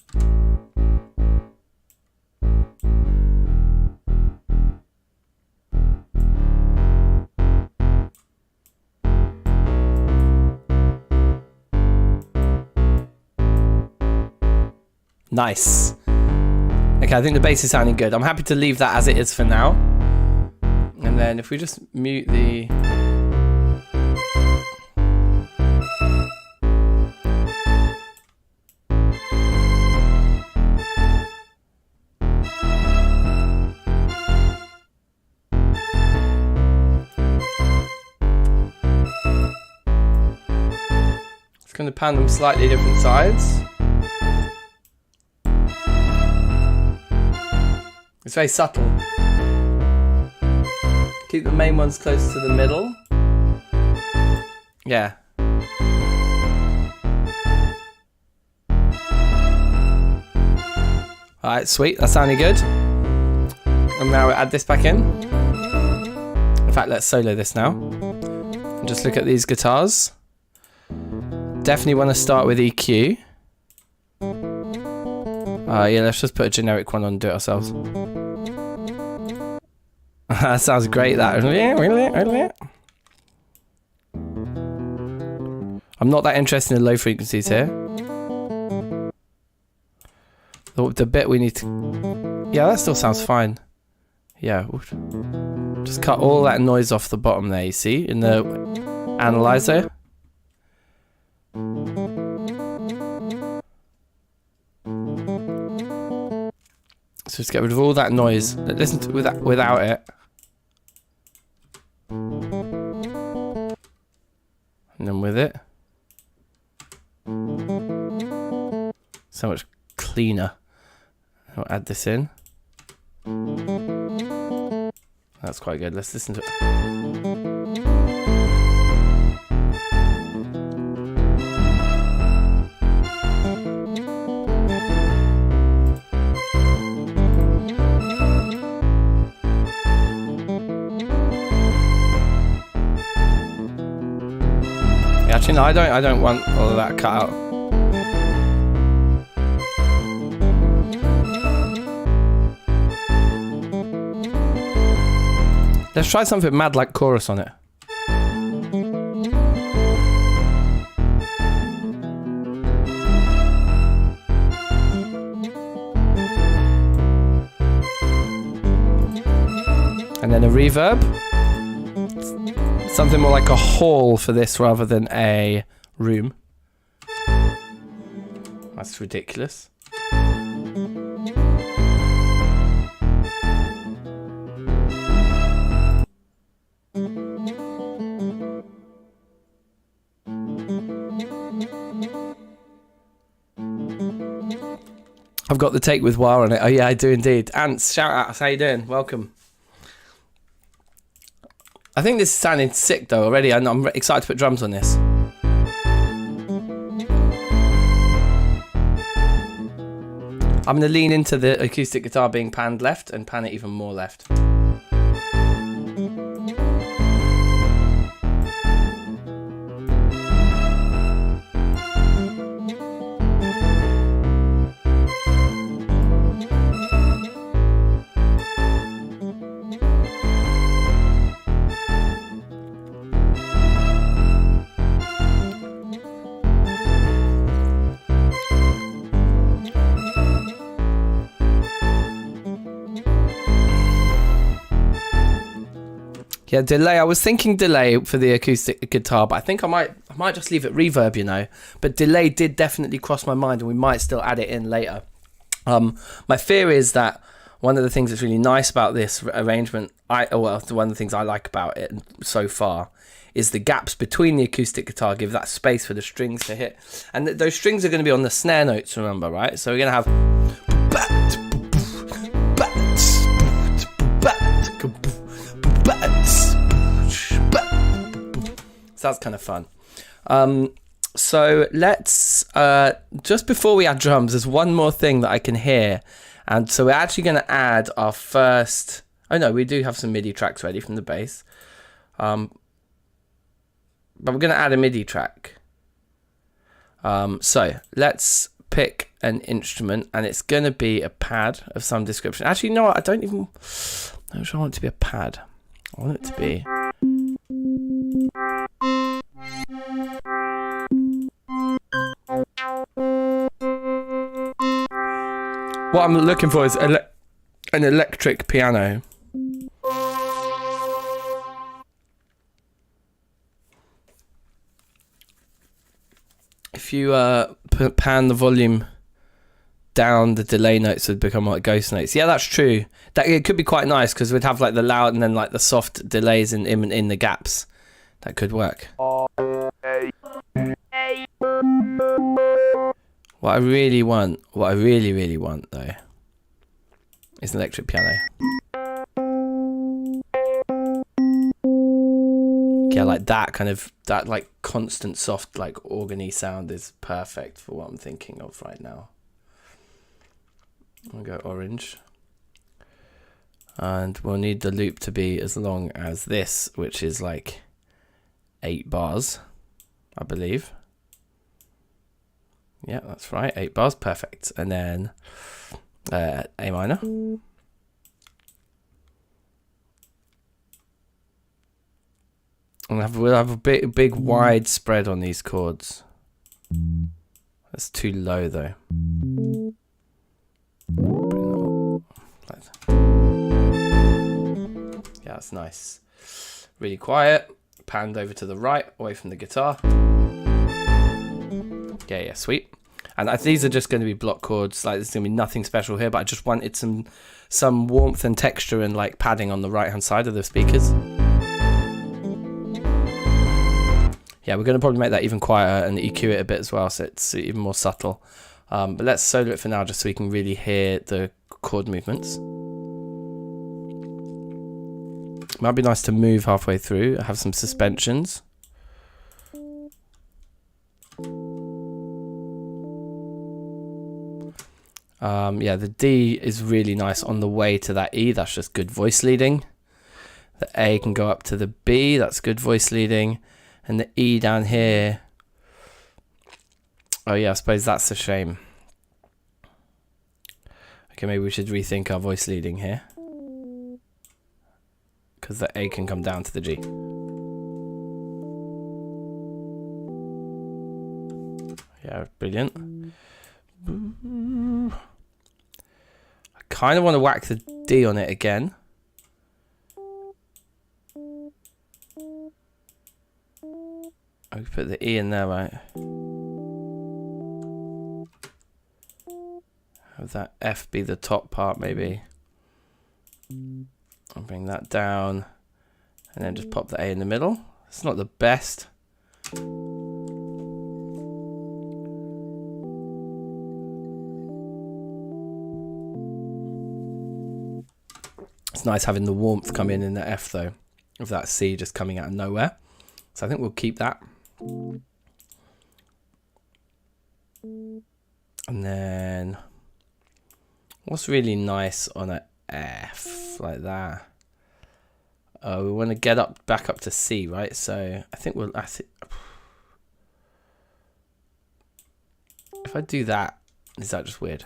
Nice. Okay, I think the bass is sounding good. I'm happy to leave that as it is for now. then if we just mute the... It's going to pan them slightly different sides. It's very subtle. Keep the main ones close to the middle. Yeah. Alright, sweet. That sounded good. And now we'll add this back in. In fact, let's solo this now. And just look at these guitars. Definitely want to start with EQ. Yeah, let's just put a generic one on and do it ourselves. That sounds great, that. I'm not that interested in low frequencies here. The bit we need to... Yeah, that still sounds fine. Yeah, just cut all that noise off the bottom there, you see, in the analyzer. So just get rid of all that noise. Listen to without it. And then with it. So much cleaner. I'll add this in. That's quite good. Let's listen to it. Actually, no, I don't want all of that cut out. Let's try something mad like chorus on it. And then a reverb. Something more like a hall for this rather than a room. That's ridiculous. I've got the take with wah on it. Oh yeah, I do indeed. Ants, shout out. How you doing? Welcome. I think this is sounding sick though already. I'm excited to put drums on this. I'm going to lean into the acoustic guitar being panned left and pan it even more left. Yeah, delay. I was thinking delay for the acoustic guitar, but I think I might just leave it reverb, you know. But delay did definitely cross my mind, and we might still add it in later. My fear is that one of the things that's really nice about this arrangement, one of the things I like about it so far, is the gaps between the acoustic guitar give that space for the strings to hit, and those strings are going to be on the snare notes. Remember, right? So we're going to have. So that's kind of fun. So let's just before we add drums, there's one more thing that I can hear, and so we're actually going to add our first. Oh no, we do have some MIDI tracks ready from the bass, but we're going to add a MIDI track. So let's pick an instrument, and it's going to be a pad of some description. Actually, no, I don't even. I want it to be a pad. I want it to be. What I'm looking for is an electric piano. if you pan the volume down, the delay notes would become like ghost notes. Yeah, that's true. That it could be quite nice because we'd have like the loud and then like the soft delays in the gaps. That could work. What I really want, what I really want though, is an electric piano. Yeah, like that kind of, that like constant soft like organ-y sound is perfect for what I'm thinking of right now. I'll go orange. And we'll need the loop to be as long as this, which is like 8 bars, I believe. Yeah, that's right, 8 bars, perfect. And then A minor. And we'll have a big wide spread on these chords. That's too low though. Yeah, that's nice. Really quiet. Panned over to the right, away from the guitar. Yeah, sweet. And these are just going to be block chords. Like, there's going to be nothing special here, but I just wanted some warmth and texture and like padding on the right hand side of the speakers. Yeah, we're going to probably make that even quieter and EQ it a bit as well, so it's even more subtle. But let's solo it for now, just so we can really hear the chord movements. Might be nice to move halfway through, have some suspensions. Yeah, the D is really nice on the way to that E. That's just good voice leading. The A can go up to the B. That's good voice leading. And the E down here. Oh yeah, I suppose that's a shame. Okay, maybe we should rethink our voice leading here. Because the A can come down to the G. Yeah, brilliant. I kind of want to whack the D on it again. I could put the E in there, right? Have that F be the top part, maybe. I'll bring that down. And then just pop the A in the middle. It's not the best. It's nice having the warmth come in the F though, of that C just coming out of nowhere. So I think we'll keep that. And then what's really nice on an F like that? We want to get back up to C, right? So I think if I do that, is that just weird?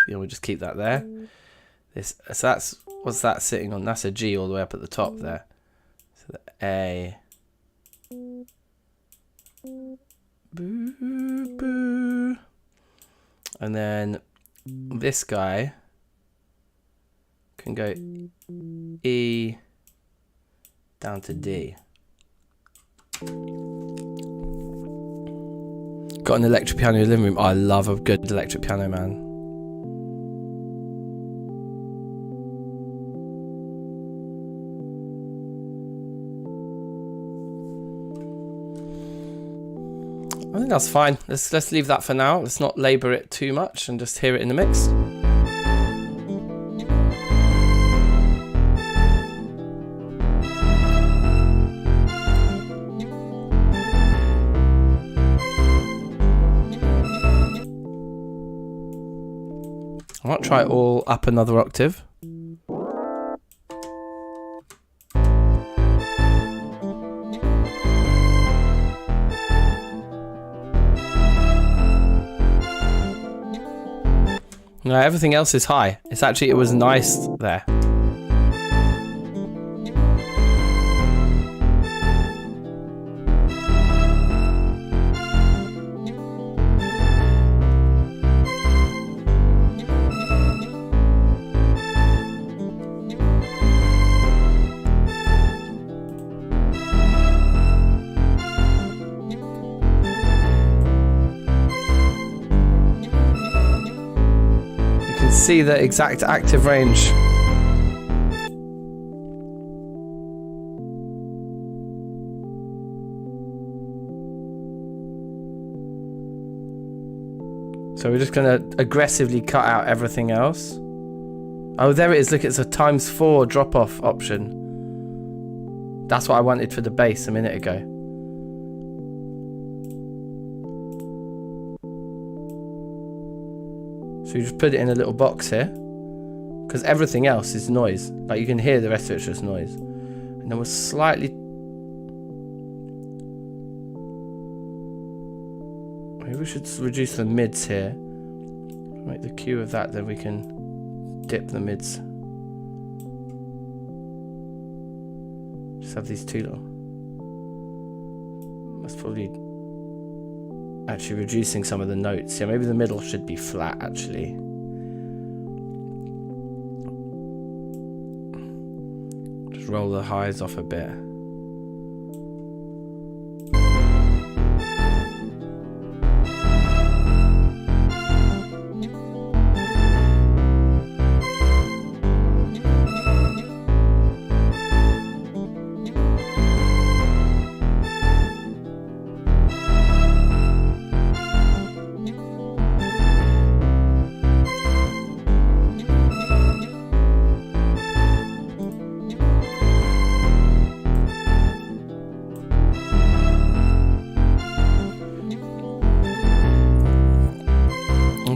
Yeah, we'll just keep that there. So that's, what's that sitting on? That's a G all the way up at the top there. So the A. Boo, boo. And then this guy can go E down to D. Got an electric piano in the living room. Oh, I love a good electric piano, man. I think that's fine. Let's leave that for now. Let's not labour it too much and just hear it in the mix. I might try it all up another octave. No, everything else is high. It was nice there. see the exact active range. So we're just going to aggressively cut out everything else. Oh, there it is. Look, it's a ×4 drop-off option. That's what I wanted for the bass a minute ago. So you just put it in a little box here. Because everything else is noise. Like you can hear the rest of it's just noise. And then we'll slightly... Maybe we should reduce the mids here. Make the Q of that, then we can dip the mids. Just have these two little... That's probably actually reducing some of the notes. Yeah, maybe the middle should be flat actually. Just roll the highs off a bit.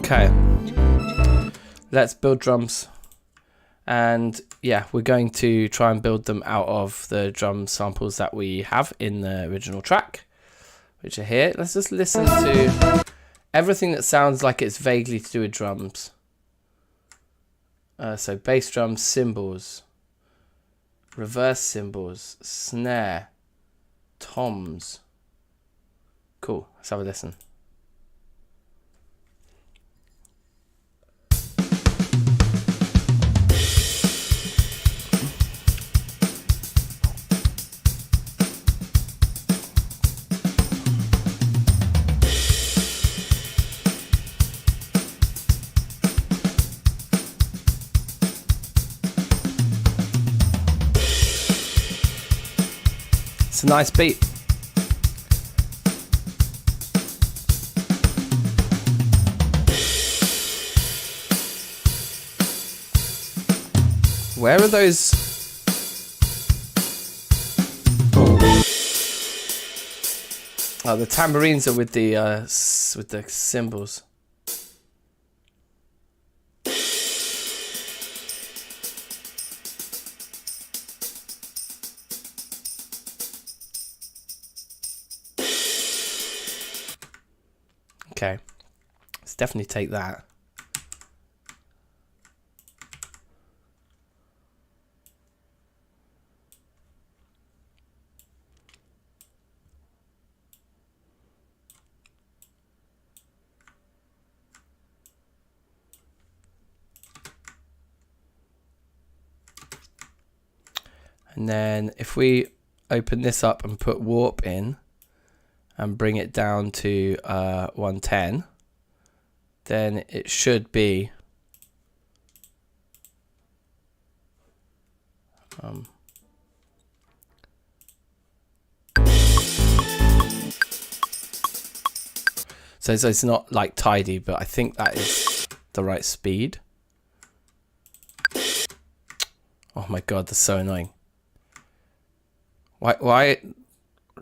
Okay, let's build drums, and yeah, we're going to try and build them out of the drum samples that we have in the original track, which are here. Let's just listen to everything that sounds like it's vaguely to do with drums. So bass drums, cymbals, reverse cymbals, snare, toms. Cool, let's have a listen. It's a nice beat. Where are those? Oh, the tambourines are with the cymbals. Okay, let's definitely take that. And then if we open this up and put warp in and bring it down to 110, then it should be so it's not like tidy, but I think that is the right speed. Oh my god, that's so annoying. Why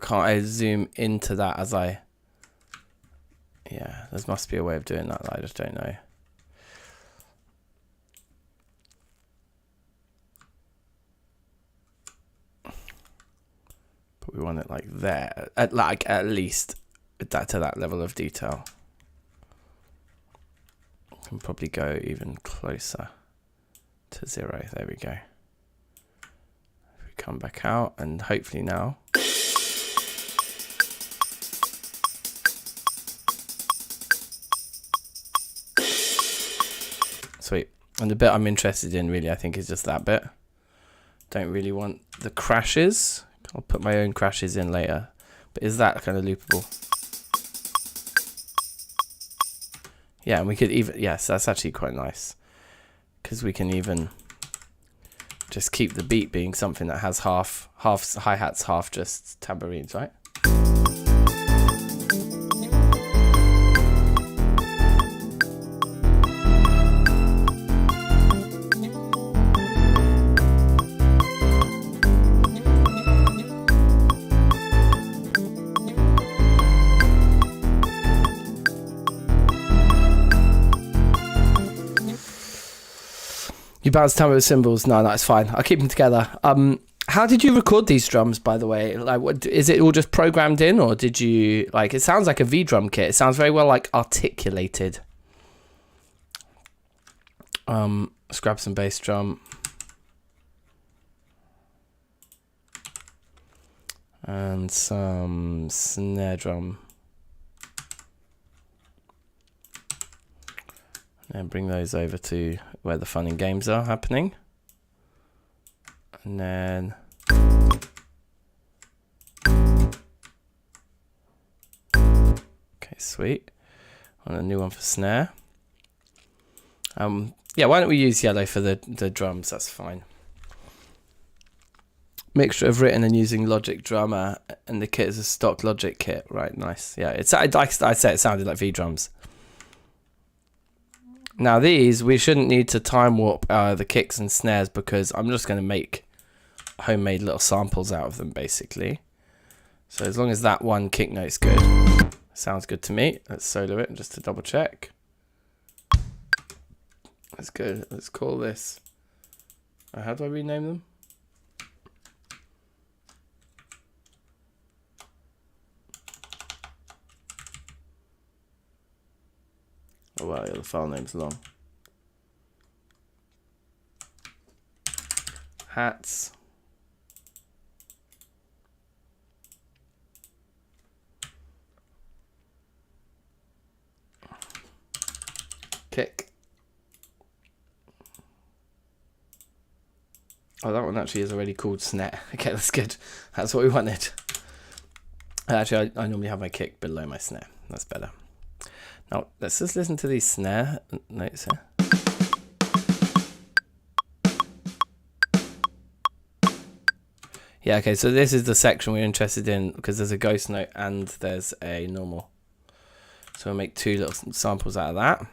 can't I zoom into that as I... Yeah, there must be a way of doing that I just don't know. But we want it like there, at least that to that level of detail. I can probably go even closer to 0. There we go. If we come back out, and hopefully now. Sweet. And the bit I'm interested in really, I think, is just that bit. Don't really want the crashes. I'll put my own crashes in later. But is that kind of loopable? Yeah, and we could even... Yes, that's actually quite nice. because we can even just keep the beat being something that has half hi-hats, half just tambourines, right? You bounce time with cymbals? No, it's fine. I'll keep them together. How did you record these drums, by the way? Like, what is it all just programmed in, or did you like? It sounds like a V drum kit. It sounds very well like articulated. Let's grab some bass drum and some snare drum, and bring those over to where the fun and games are happening. And then okay, sweet. And a new one for snare. Yeah, why don't we use yellow for the drums? That's fine. Mixture of written and using Logic Drummer, and the kit is a stock Logic kit. Right, nice. Yeah, I'd say it sounded like V drums. Now these, we shouldn't need to time warp the kicks and snares, because I'm just going to make homemade little samples out of them, basically. So as long as that one kick note's good, sounds good to me. Let's solo it just to double check. That's good. Let's call this. How do I rename them? Oh wow, yeah, the file name's long. Hats. Kick. Oh, that one actually is already called snare. Okay, that's good. That's what we wanted. Actually, I normally have my kick below my snare. That's better. Now, let's just listen to these snare notes here. Yeah, okay, so this is the section we're interested in, because there's a ghost note and there's a normal. So we'll make two little samples out of that.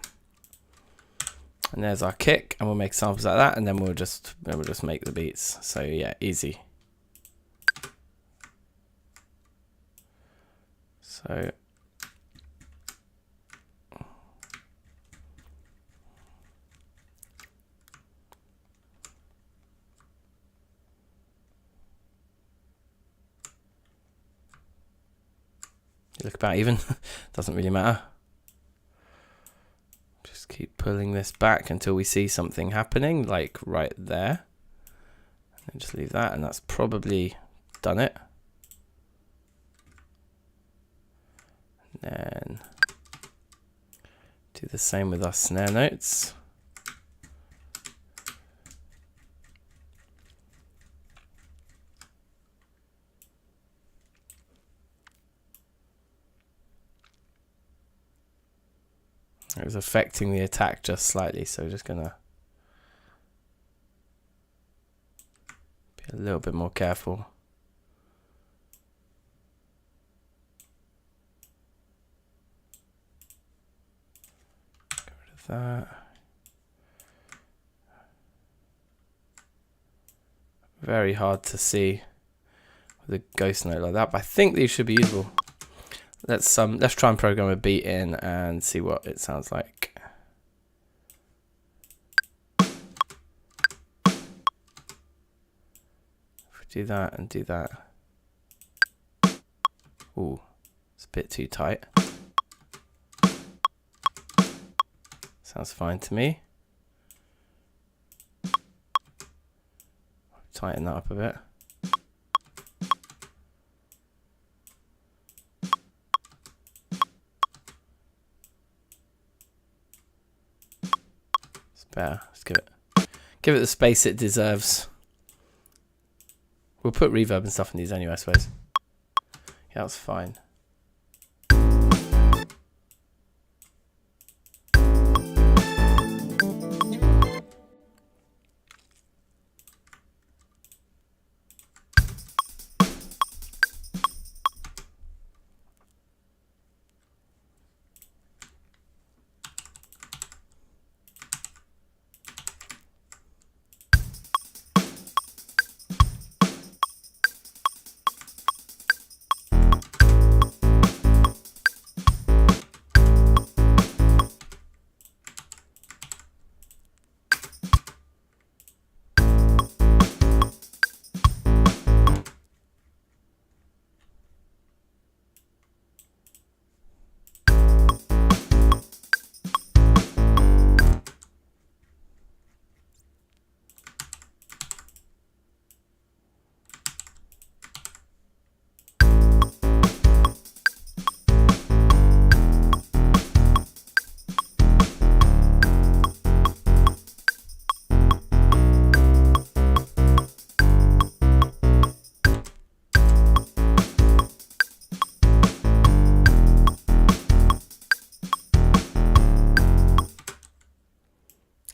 And there's our kick, and we'll make samples out of that, and then we'll just make the beats. So yeah, easy. So you look about even. Doesn't really matter. Just keep pulling this back until we see something happening, like right there. And just leave that, and that's probably done it. And then do the same with our snare notes. It was affecting the attack just slightly, so we're just gonna be a little bit more careful. Get rid of that. Very hard to see with a ghost note like that, but I think these should be usable. Let's try and program a beat in and see what it sounds like. If we do that and do that. Ooh, it's a bit too tight. Sounds fine to me. Tighten that up a bit. Better. Let's give it the space it deserves. We'll put reverb and stuff in these anyway, I suppose. Yeah, that's fine.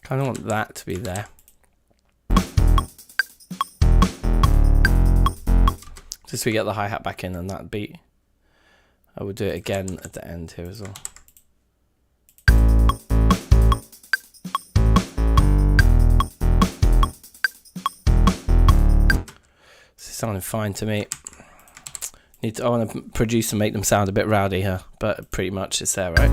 Kind of want that to be there. Just so we get the hi-hat back in and that beat. I will do it again at the end here as well. This is sounding fine to me. I want to produce and make them sound a bit rowdy here, but pretty much it's there, right?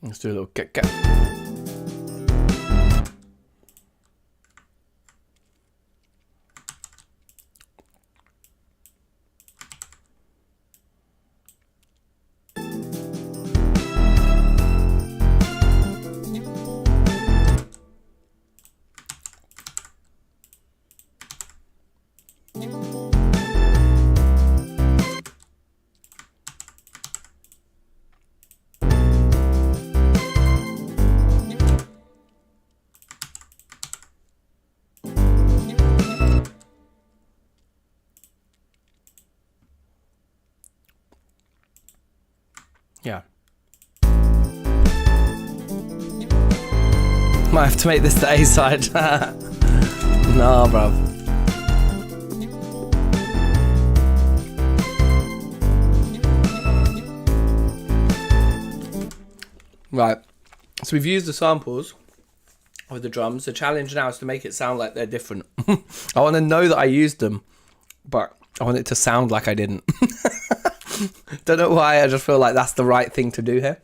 Let's do a little get. Yeah. Might have to make this the A side. Nah, bruv. Right. So we've used the samples with the drums. The challenge now is to make it sound like they're different. I want to know that I used them, but I want it to sound like I didn't. Don't know why, I just feel like that's the right thing to do here.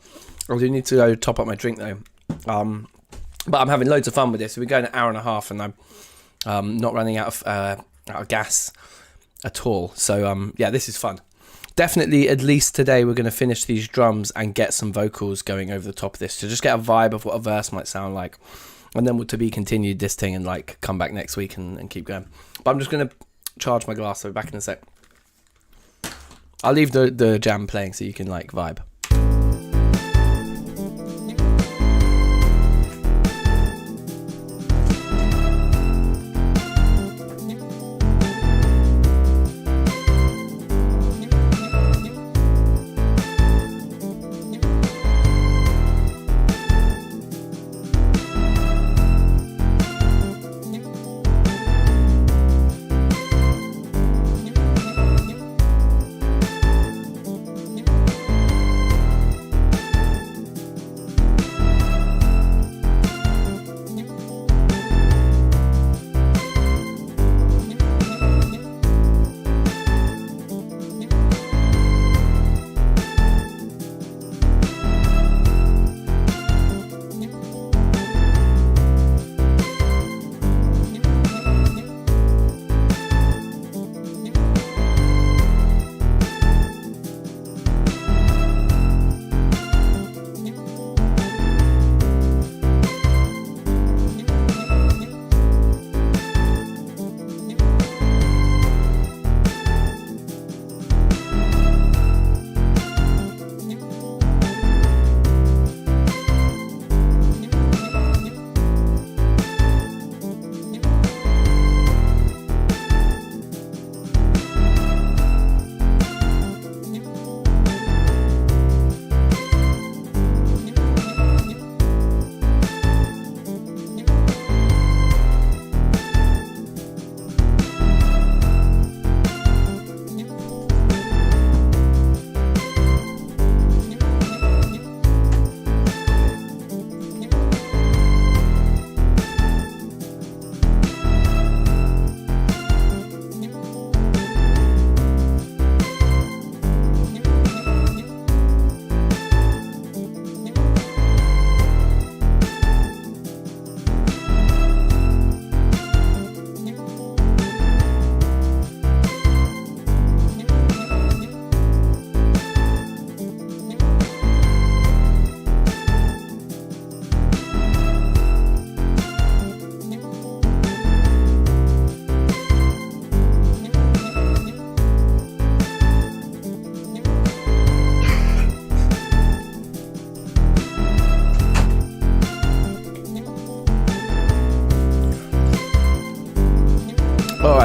I do need to go top up my drink though. But I'm having loads of fun with this. We're going an hour and a half and I'm not running out of gas at all. So yeah, this is fun. Definitely at least today we're going to finish these drums and get some vocals going over the top of this to just get a vibe of what a verse might sound like. And then we'll to be continued this thing and like come back next week and keep going. But I'm just going to charge my glass, so I'll be back in a sec. I'll leave the jam playing so you can like vibe.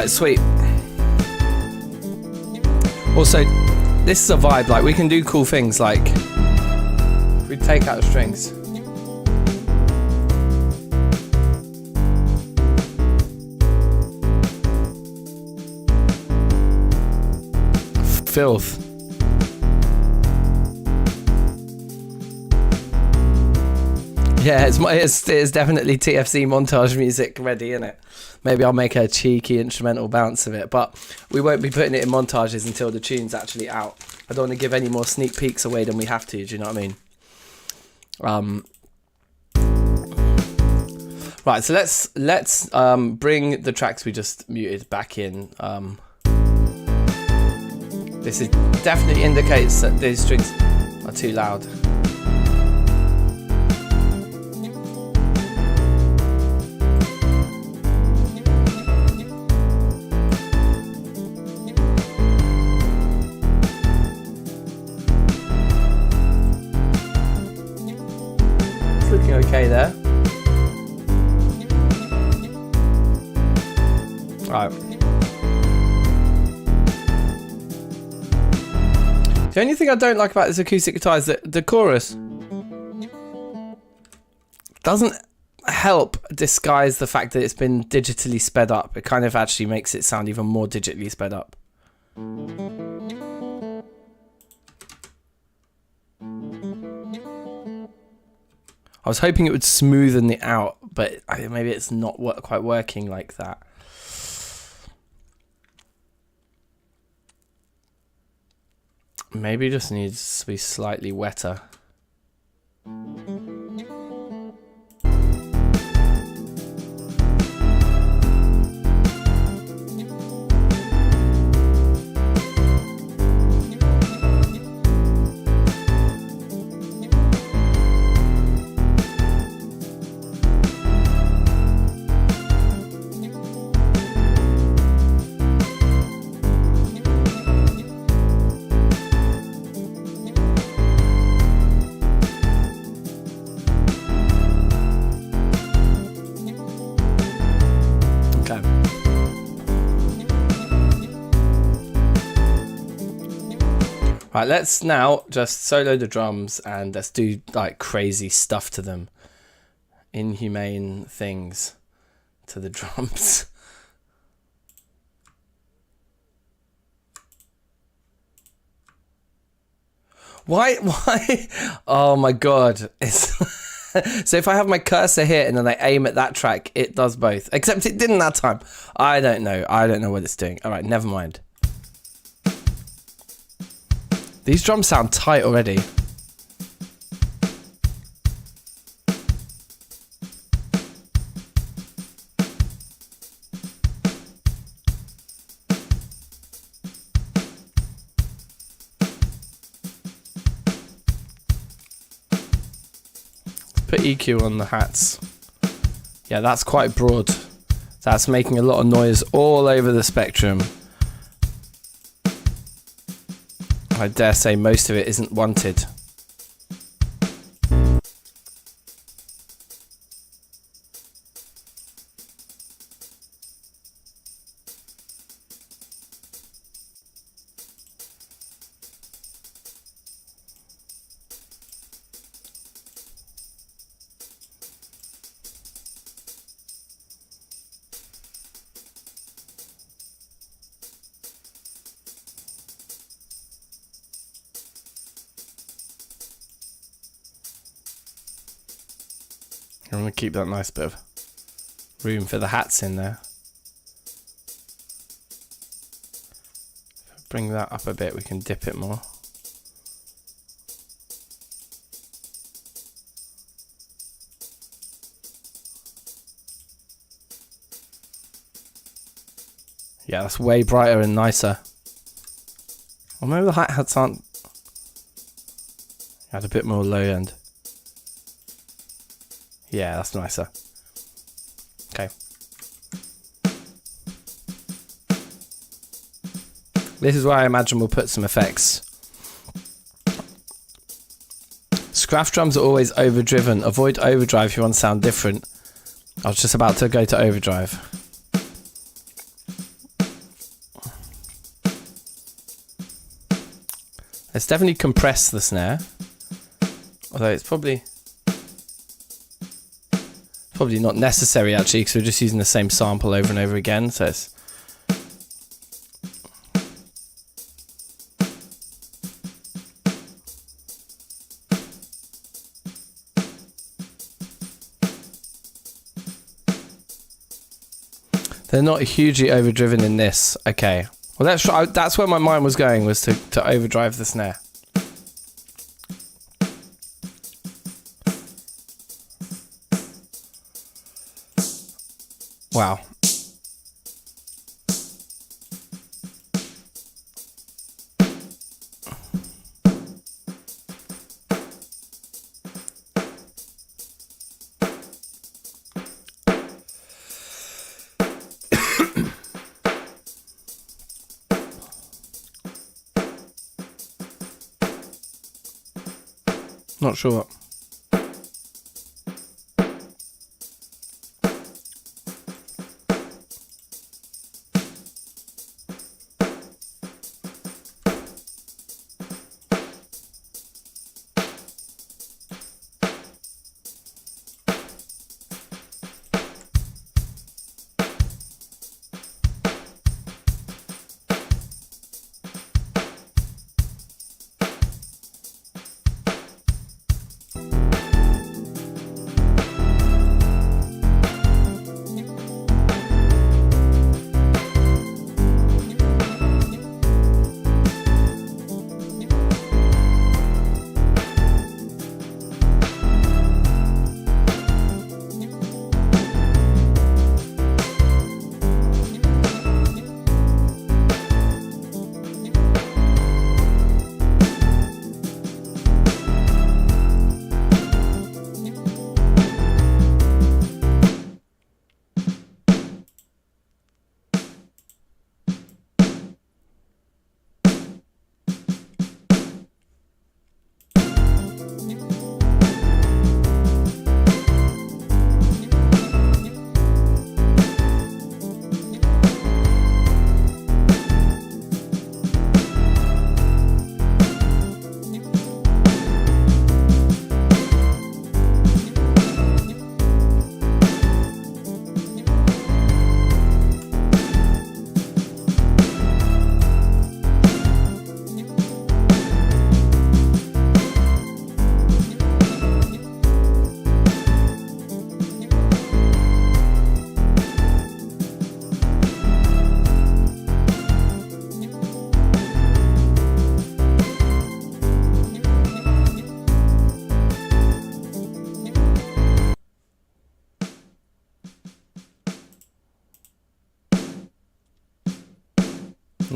Right, sweet. Also, this is a vibe, like we can do cool things, like if we take out the strings. Filth. Yeah, it's definitely TFC montage music ready, isn't it? Maybe I'll make a cheeky instrumental bounce of it, but we won't be putting it in montages until the tune's actually out. I don't want to give any more sneak peeks away than we have to, do you know what I mean? Right, so let's bring the tracks we just muted back in. This definitely indicates that these strings are too loud. It's looking okay there. Right. The only thing I don't like about this acoustic guitar is that the chorus doesn't help disguise the fact that it's been digitally sped up. It kind of actually makes it sound even more digitally sped up. I was hoping it would smoothen it out, but maybe it's not quite working like that. Maybe it just needs to be slightly wetter. Right, let's now just solo the drums and let's do like crazy stuff to them. Inhumane things to the drums. Why? Oh my god. It's so if I have my cursor here and then I aim at that track, it does both. Except it didn't that time. I don't know what it's doing. Alright, never mind. These drums sound tight already. Let's put EQ on the hats. Yeah, that's quite broad. That's making a lot of noise all over the spectrum. I dare say most of it isn't wanted. I'm going to keep that nice bit of room for the hats in there. Bring that up a bit, we can dip it more. Yeah, that's way brighter and nicer. Or maybe the hi-hats aren't... Add a bit more low end. Yeah, that's nicer. Okay. This is where I imagine we'll put some effects. Scratch drums are always overdriven. Avoid overdrive if you want to sound different. I was just about to go to overdrive. It's definitely compressed the snare. Although it's probably not necessary actually, because we're just using the same sample over and over again. So it's they're not hugely overdriven in this. Okay. Well, that's where my mind was going, was to overdrive the snare. Wow. Not sure.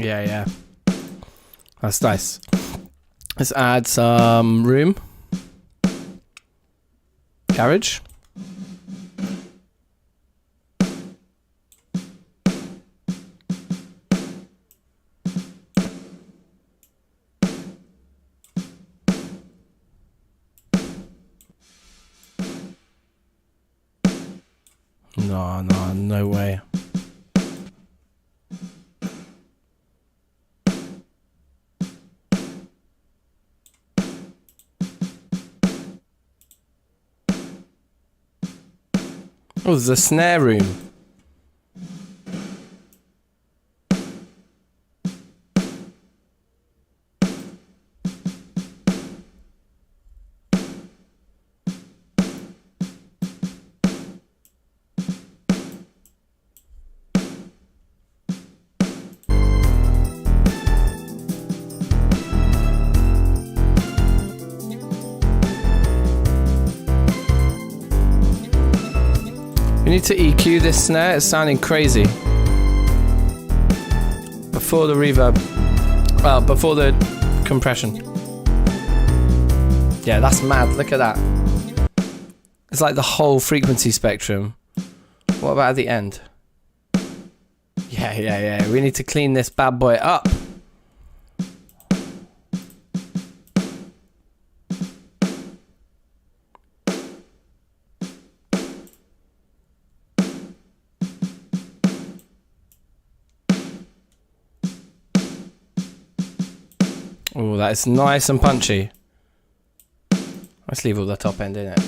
Yeah. That's nice. Let's add some room. Garage. No way. Oh, there's a snare room. We need to EQ this snare, it's sounding crazy. Before the reverb, well, before the compression. Yeah, that's mad, look at that. It's like the whole frequency spectrum. What about at the end? Yeah, we need to clean this bad boy up. Oh, that is nice and punchy. Let's leave all the top end in it.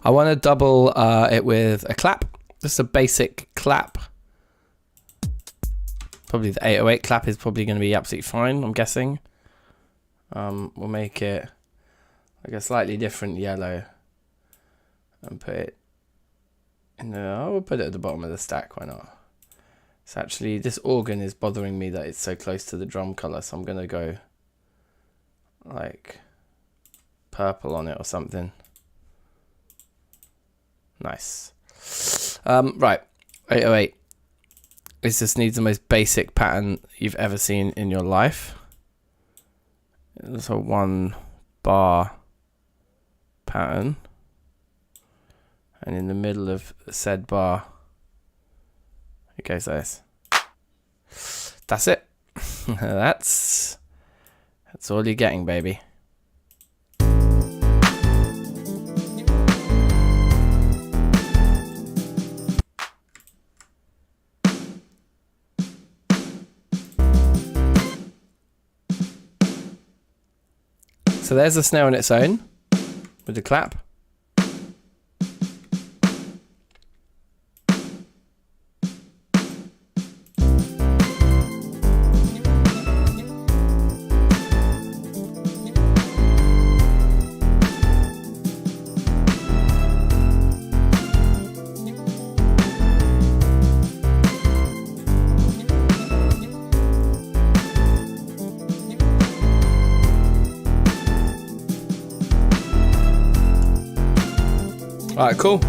I want to double it with a clap. Just a basic clap. Probably the 808 clap is probably going to be absolutely fine, I'm guessing. We'll make it like a slightly different yellow and put it in the, oh, we'll put it at the bottom of the stack, why not? It's actually, this organ is bothering me that it's so close to the drum color, so I'm going to go like purple on it or something. Nice. Right, 808. This just needs the most basic pattern you've ever seen in your life. It's a 1 bar pattern. And in the middle of said bar, it goes like this. That's it. That's all you're getting, baby. So there's the snare on its own with the clap. Alright, cool.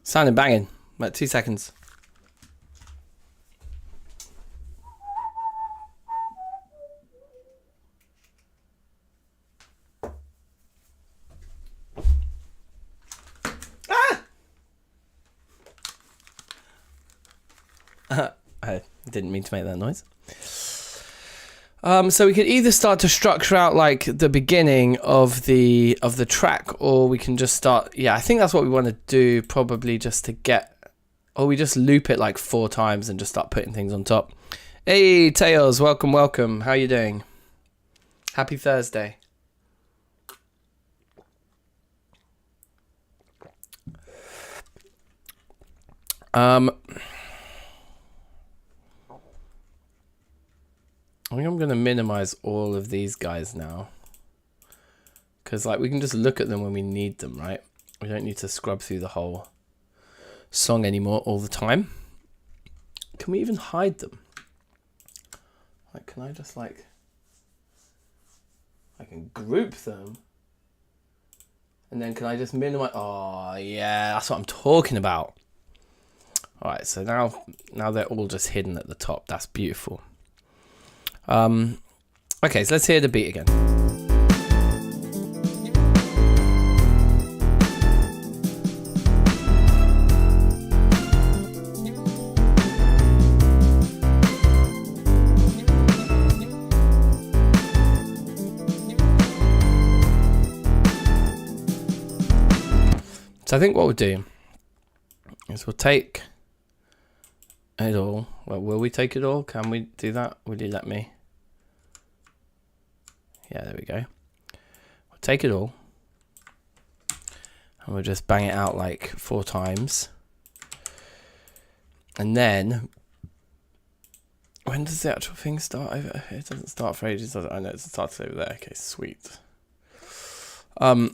Sounding banging. Like 2 seconds. I didn't mean to make that noise. So we could either start to structure out like the beginning of the track, or we can just start. Yeah, I think that's what we want to do. Probably just to get, or we just loop it like 4 times and just start putting things on top. Hey Tails, welcome, welcome. How you doing? Happy Thursday. I think I'm going to minimize all of these guys now, because like we can just look at them when we need them, right? We don't need to scrub through the whole song anymore all the time. Can we even hide them? Like, can I just like, I can group them, and then can I just minimize? Oh yeah, that's what I'm talking about. All right, so now they're all just hidden at the top. That's beautiful. Okay, so let's hear the beat again. So I think what we'll do is we'll take it all. Well, will we take it all? Can we do that? Will you let me? Yeah, there we go. We'll take it all and we'll just bang it out like 4 times. And then, when does the actual thing start? It doesn't start for ages, does it? I know it starts over there. Okay, sweet. Now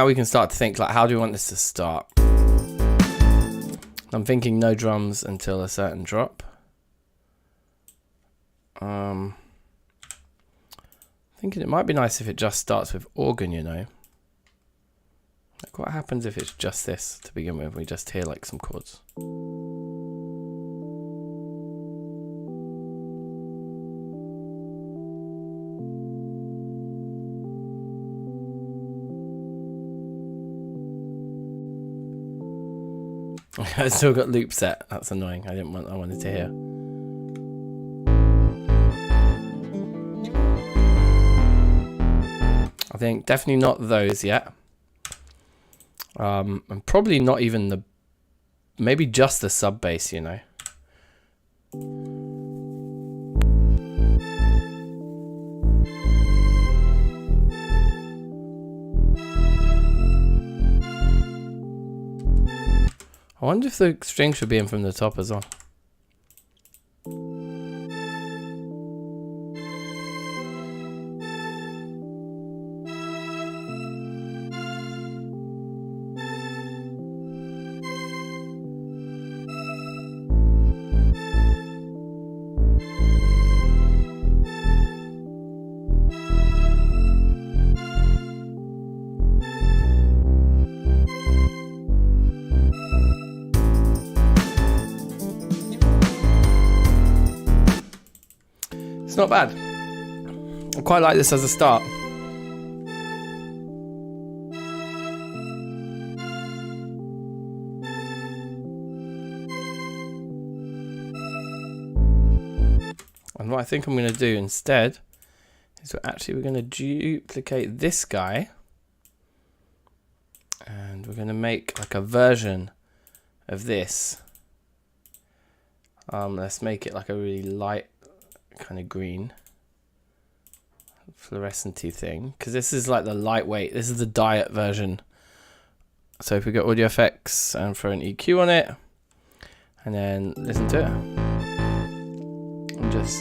we can start to think like, how do we want this to start? I'm thinking no drums until a certain drop. Thinking it might be nice if it just starts with organ, you know. Like, what happens if it's just this to begin with? We just hear like some chords. I still got loop set. That's annoying. I wanted to hear. think. Definitely not those yet. And probably not even the, maybe just the sub bass, you know. I wonder if the string should be in from the top as well. It's not bad. I quite like this as a start. And what I think I'm going to do instead is we're going to duplicate this guy, and we're going to make like a version of this. Let's make it like a really light kind of green fluorescent-y thing, because this is like the lightweight, this is the diet version. So if we go audio effects and throw an EQ on it and then listen to it and just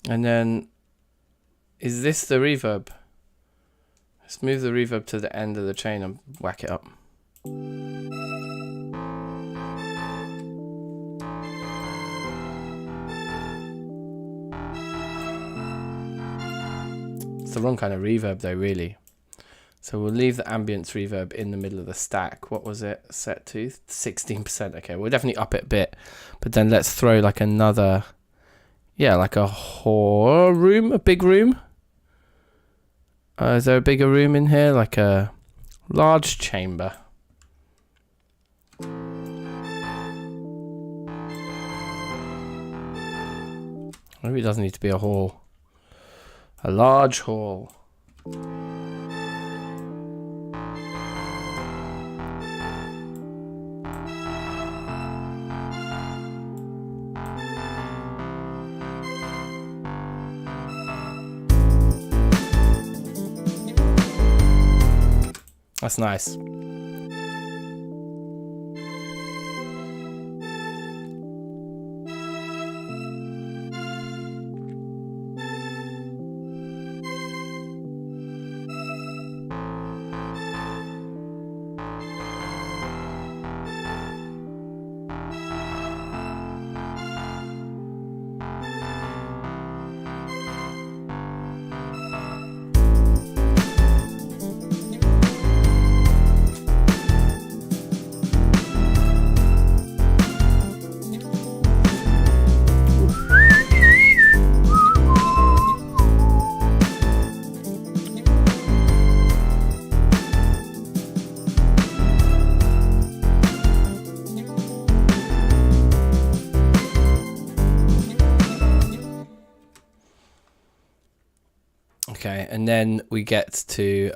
and then, is this the reverb? Let's move the reverb to the end of the chain and whack it up. It's the wrong kind of reverb though, really. So we'll leave the ambience reverb in the middle of the stack. What was it set to? 16%. Okay, we'll definitely up it a bit. But then let's throw like another... yeah, like a room, a big room. Is there a bigger room in here? Like a large chamber. Maybe it doesn't need to be a hall. A large hall. That's nice. Okay, and then we get to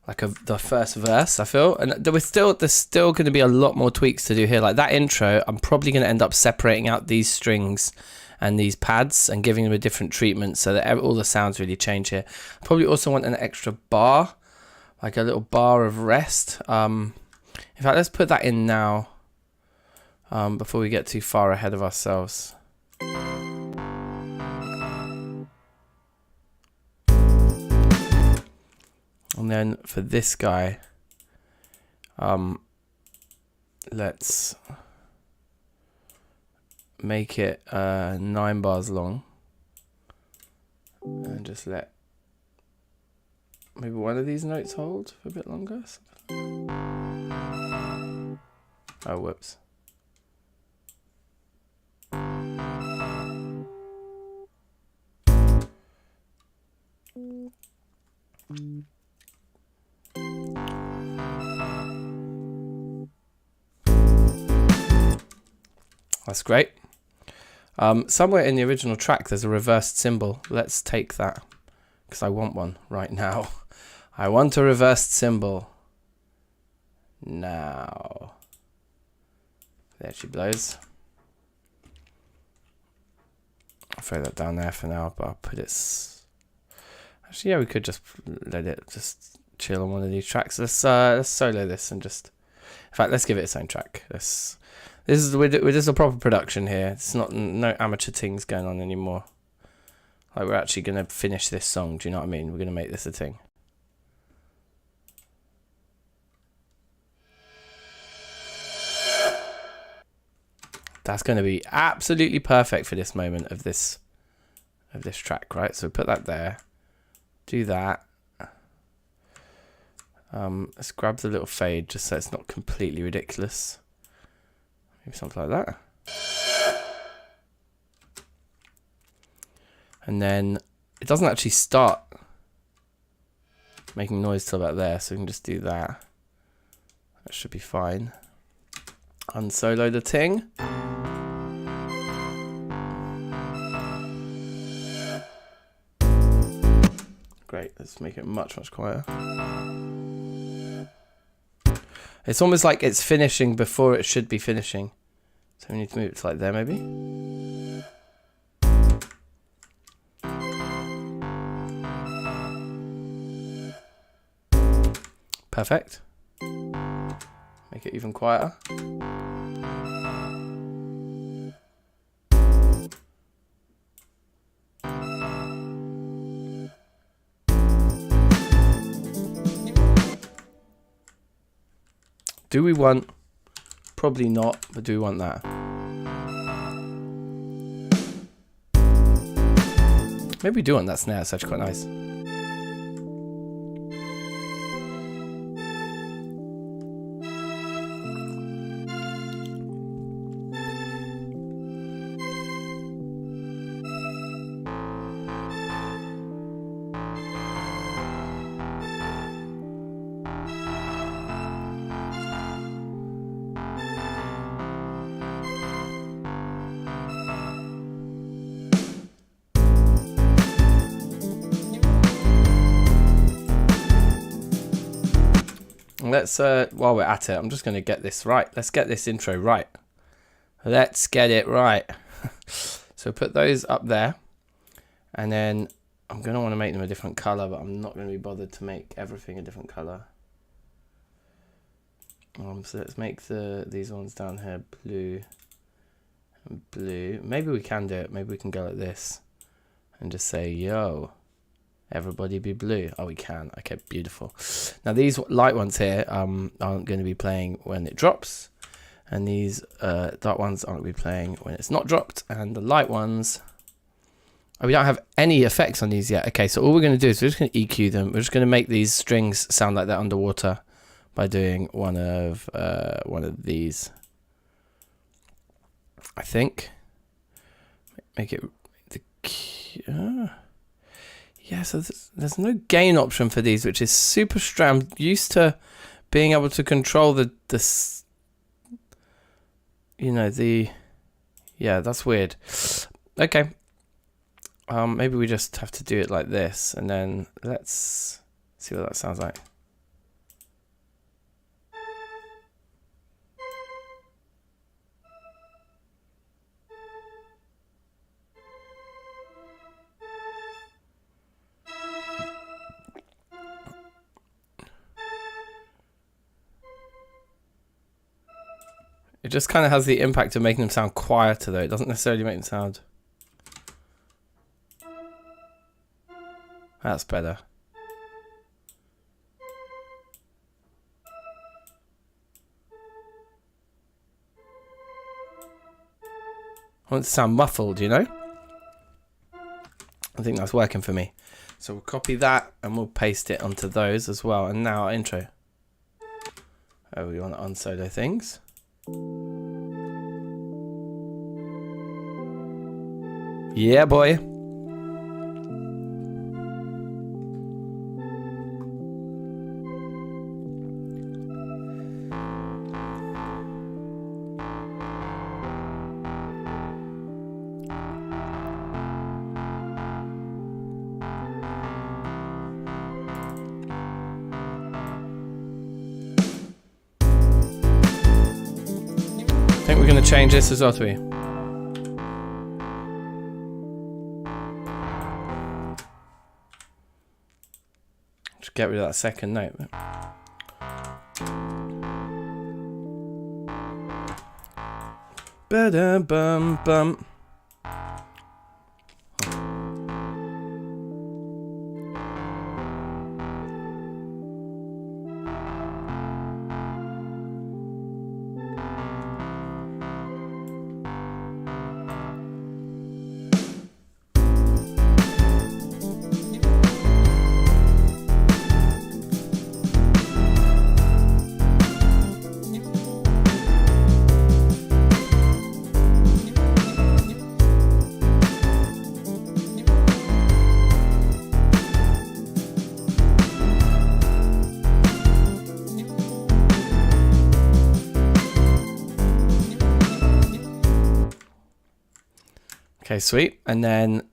the first verse, I feel, and there's still going to be a lot more tweaks to do here. Like that intro, I'm probably going to end up separating out these strings and these pads and giving them a different treatment so that all the sounds really change here. I probably also want an extra bar, like a little bar of rest. In fact, let's put that in now before we get too far ahead of ourselves. And then for this guy, let's make it 9 bars long, and just let maybe one of these notes hold for a bit longer. Oh, whoops. That's great. Somewhere in the original track there's a reversed cymbal. Let's take that, because I want one right now. I want a reversed cymbal now. There she blows. I'll throw that down there for now, but I'll put it... Actually, yeah, we could just let it just chill on one of these tracks. Let's solo this and just... In fact, let's give it its own track. We're just a proper production here. It's not no amateur things going on anymore. Like, we're actually going to finish this song. Do you know what I mean? We're going to make this a thing. That's going to be absolutely perfect for this moment of this track, right? So put that there. Do that. Let's grab the little fade just so it's not completely ridiculous. Maybe something like that. And then it doesn't actually start making noise till about there, so we can just do that. That should be fine. Unsolo the ting. Great, let's make it much, much quieter. It's almost like it's finishing before it should be finishing. So we need to move it to like there, maybe. Perfect. Make it even quieter. Do we want... Probably not, but do we want that? Maybe we do want that snare, it's actually quite nice. Let's, while we're at it, I'm just going to get this right. Let's get this intro right. Let's get it right. So put those up there. And then I'm going to want to make them a different color, but I'm not going to be bothered to make everything a different color. So let's make these ones down here blue and blue. Maybe we can do it. Maybe we can go like this and just say, yo. Everybody be blue. Oh, we can. Okay, beautiful. Now these light ones here aren't going to be playing when it drops, and these dark ones aren't going to be playing when it's not dropped, and the light ones, we don't have any effects on these yet. Okay, so all we're going to do is we're just going to EQ them. We're just going to make these strings sound like they're underwater by doing one of these. I think make it the yeah, so there's no gain option for these, which is super strange. I'm used to being able to control yeah, that's weird. Okay. Maybe we just have to do it like this, and then let's see what that sounds like. It just kind of has the impact of making them sound quieter, though. It doesn't necessarily make them sound... That's better. I want it to sound muffled, you know? I think that's working for me. So we'll copy that and we'll paste it onto those as well. And now our intro. Oh, we want to unsolo things. Yeah, boy. I think we're going to change this as well, to be. Just get rid of that second note. Ba-da-bum-bum. Okay, sweet. And then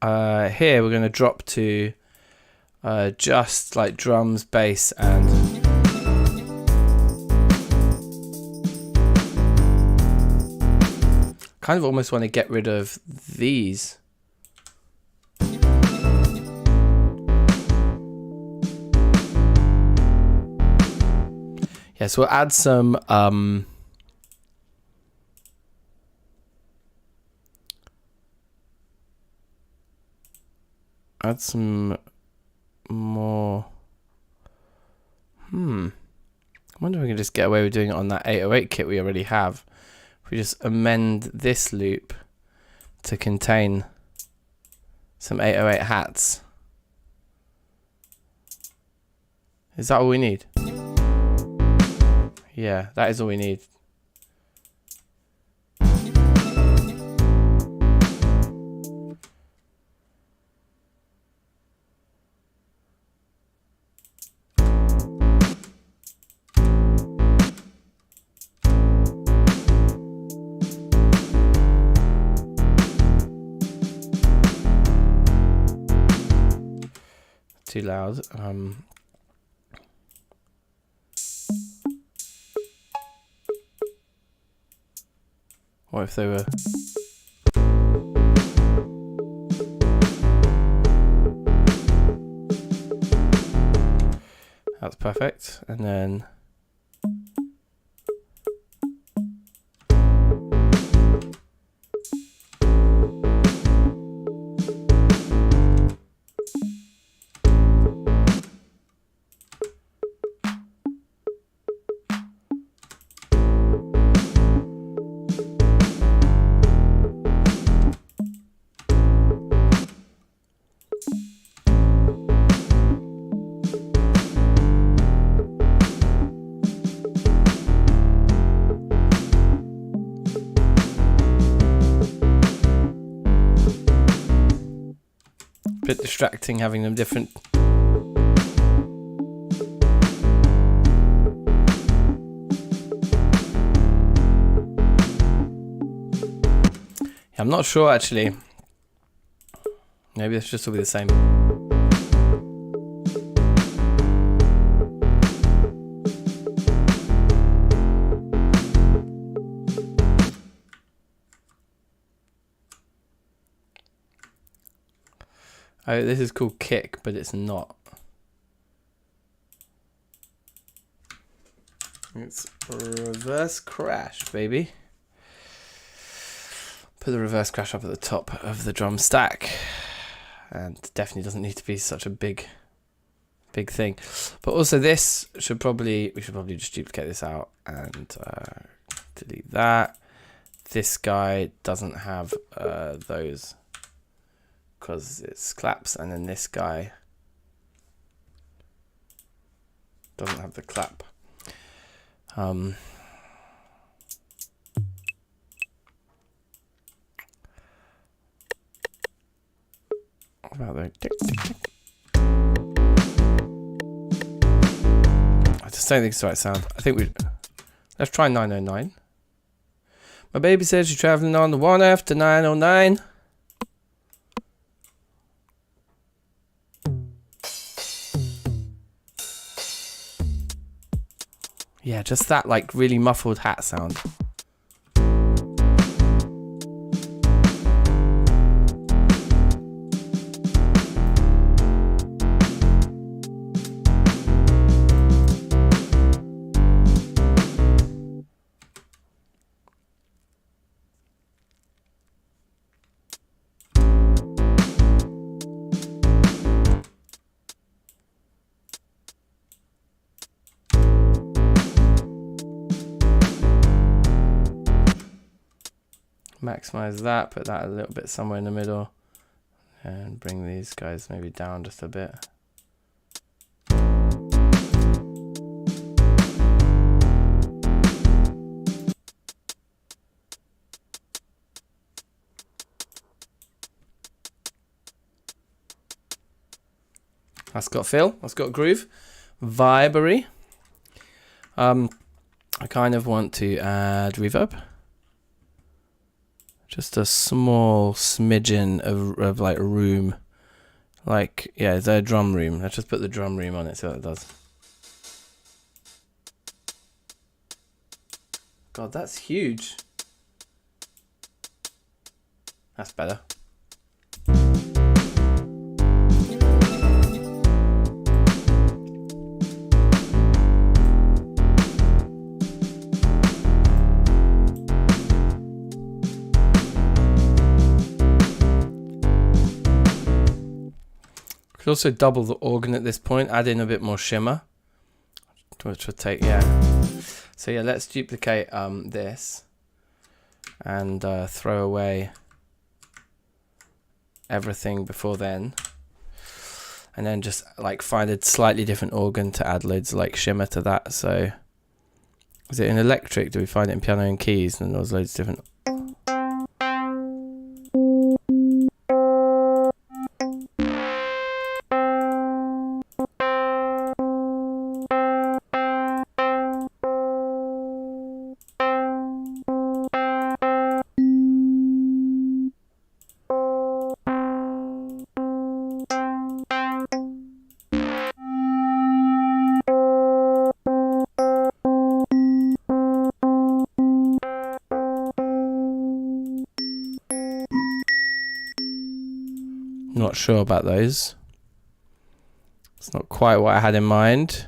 here we're going to drop to just like drums, bass, and kind of almost want to get rid of these. Yeah, so we'll add some more. I wonder if we can just get away with doing it on that 808 kit we already have. If we just amend this loop to contain some 808 hats. Is that all we need? Yeah, that is all we need. Too loud. What if they were? That's perfect. And then bit distracting having them different. Yeah, I'm not sure actually. Maybe this just will be the same. Oh, this is called kick, but it's not. It's reverse crash, baby. Put the reverse crash up at the top of the drum stack. And definitely doesn't need to be such a big thing. But also this we should probably just duplicate this out and delete that. this guy doesn't have those because it's claps, and then this guy doesn't have the clap. What about the tick, tick, tick? I just don't think it's the right sound. I think let's try 909. My baby says she's traveling on the 1F to 909. Yeah, just that like really muffled hat sound. Maximize that, put that a little bit somewhere in the middle, and bring these guys maybe down just a bit. That's got feel, that's got groove, vibery. I kind of want to add reverb. Just a small smidgen of like a room. Like, yeah, is there a drum room? Let's just put the drum room on it, see what it does. God, that's huge. That's better. Could also double the organ at this point, add in a bit more shimmer, which would take, yeah. So yeah, let's duplicate this and throw away everything before then, and then just like find a slightly different organ to add loads of like shimmer to that. So is it in electric? Do we find it in piano and keys? And there's loads of different. Not sure about those. It's not quite what I had in mind.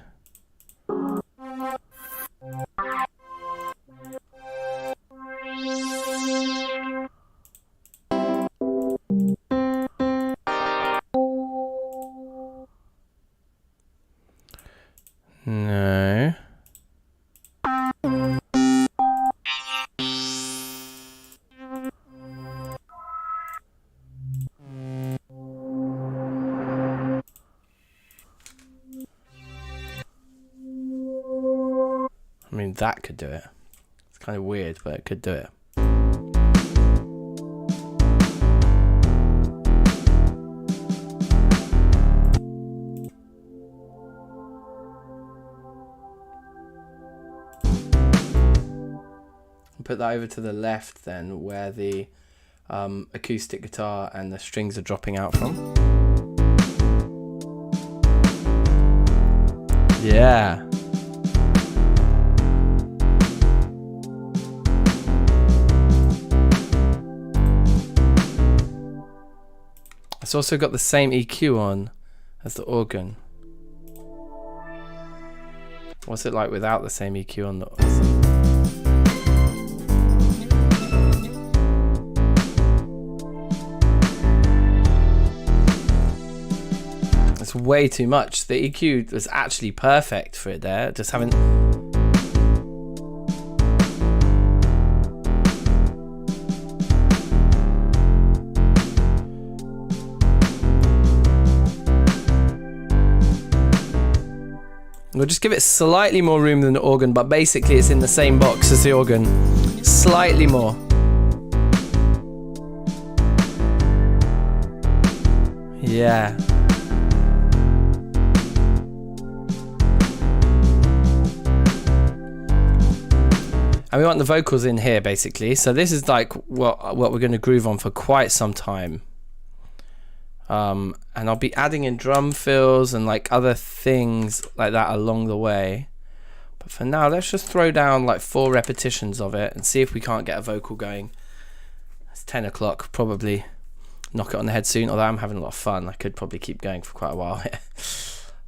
No. I mean, that could do it. It's kind of weird, but it could do it. Put that over to the left then, where the acoustic guitar and the strings are dropping out from. Yeah. It's also got the same EQ on as the organ. What's it like without the same EQ on the organ? It's way too much. The EQ was actually perfect for it there. Just haven't. We'll just give it slightly more room than the organ, but basically it's in the same box as the organ. Slightly more. Yeah. And we want the vocals in here, basically. So this is like what we're going to groove on for quite some time. And I'll be adding in drum fills and like other things like that along the way. But for now, let's just throw down like 4 repetitions of it and see if we can't get a vocal going. It's 10 o'clock, probably knock it on the head soon, although I'm having a lot of fun. I could probably keep going for quite a while here.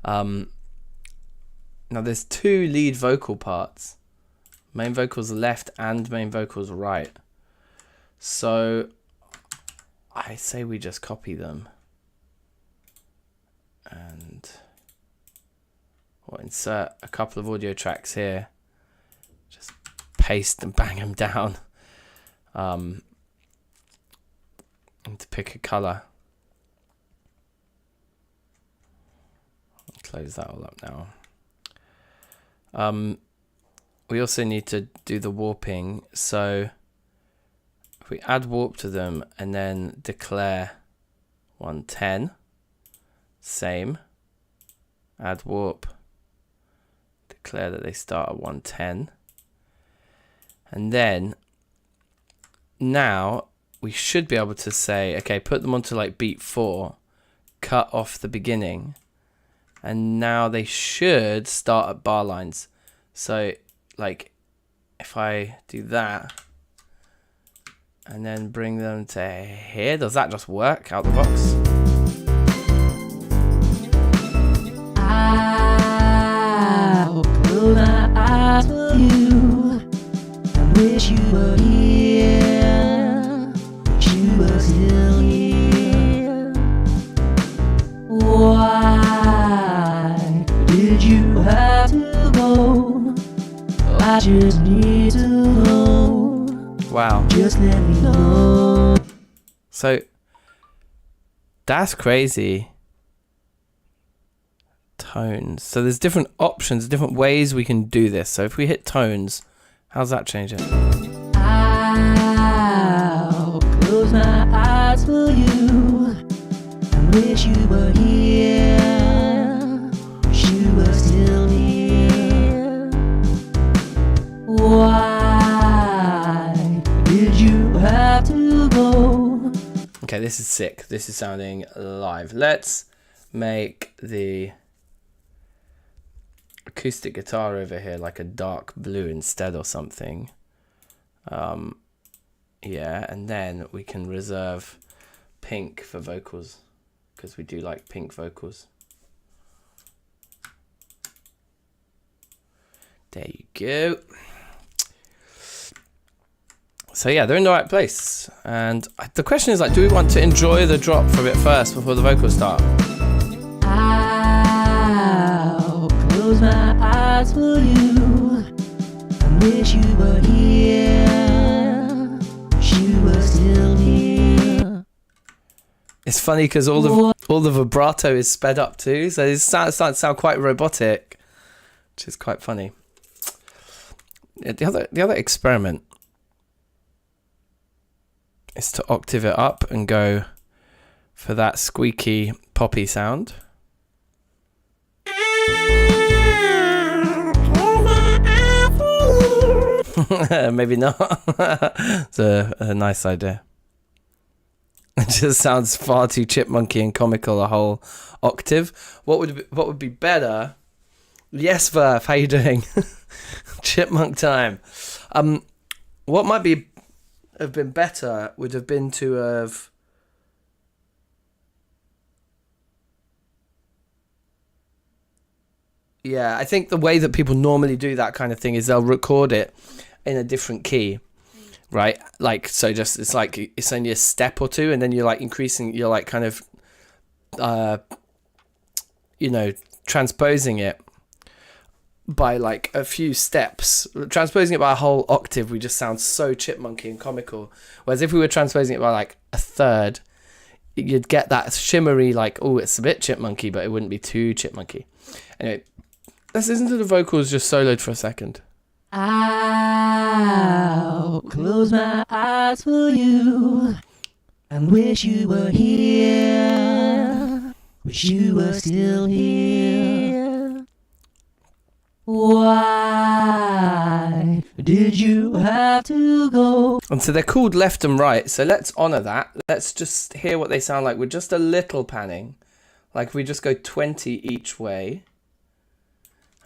Now there's 2 lead vocal parts. Main vocals left and main vocals right. So I say we just copy them. And we'll insert a couple of audio tracks here. Just paste and bang them down. And to pick a color. I'll close that all up now. We also need to do the warping. So if we add warp to them and then declare 110, same, add warp, declare that they start at 110. And then now we should be able to say, okay, put them onto like beat 4, cut off the beginning, and now they should start at bar lines. So like if I do that and then bring them to here, does that just work out the box? I'll close my eyes for you. I wish you were here, but you were still here. Why did you have to go? I just need to know. Wow. Just let me know. So that's crazy. Tones. So there's different options, different ways we can do this. So if we hit tones, how's that change it? I'll close my eyes for you. I wish you were here, wish you were still here. Why did you have to go? Okay, this is sick. This is sounding live. Let's make the acoustic guitar over here like a dark blue instead or something. Yeah, and then we can reserve pink for vocals because we do like pink vocals. There you go. So yeah, they're in the right place. And the question is like, do we want to enjoy the drop for a bit first before the vocals start? I'll close my eyes for you. I wish you were here, wish you were still here. It's funny because all the vibrato is sped up too, so it starts to sound quite robotic, which is quite funny. The other experiment is to octave it up and go for that squeaky poppy sound. Maybe not. It's a nice idea. It just sounds far too chipmunky and comical, a whole octave. What would be better? Yes, Verf, how you doing? Chipmunk time. What might have been better would have been to have I think the way that people normally do that kind of thing is they'll record it in a different key, right? Like, so just it's like it's only a step or two, and then you're like increasing, you're like kind of transposing it by like a few steps. Transposing it by a whole octave, we just sound so chipmunky and comical. Whereas if we were transposing it by like a third, you'd get that shimmery, like, oh, it's a bit chipmunky, but it wouldn't be too chipmunky. Anyway, let's listen to the vocals just soloed for a second. I'll close my eyes for you and wish you were here. Wish you were still here. Why did you have to go? And so they're called left and right. So let's honor that. Let's just hear what they sound like with just a little panning. Like we just go 20 each way.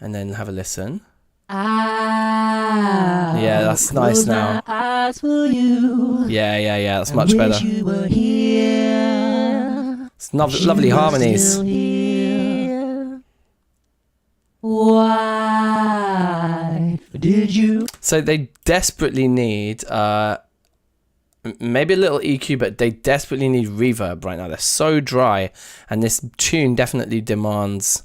And then have a listen. Yeah, that's nice now. Yeah, that's much better. It's lovely harmonies. Why did you? So they desperately need maybe a little EQ, but they desperately need reverb right now. They're so dry, and this tune definitely demands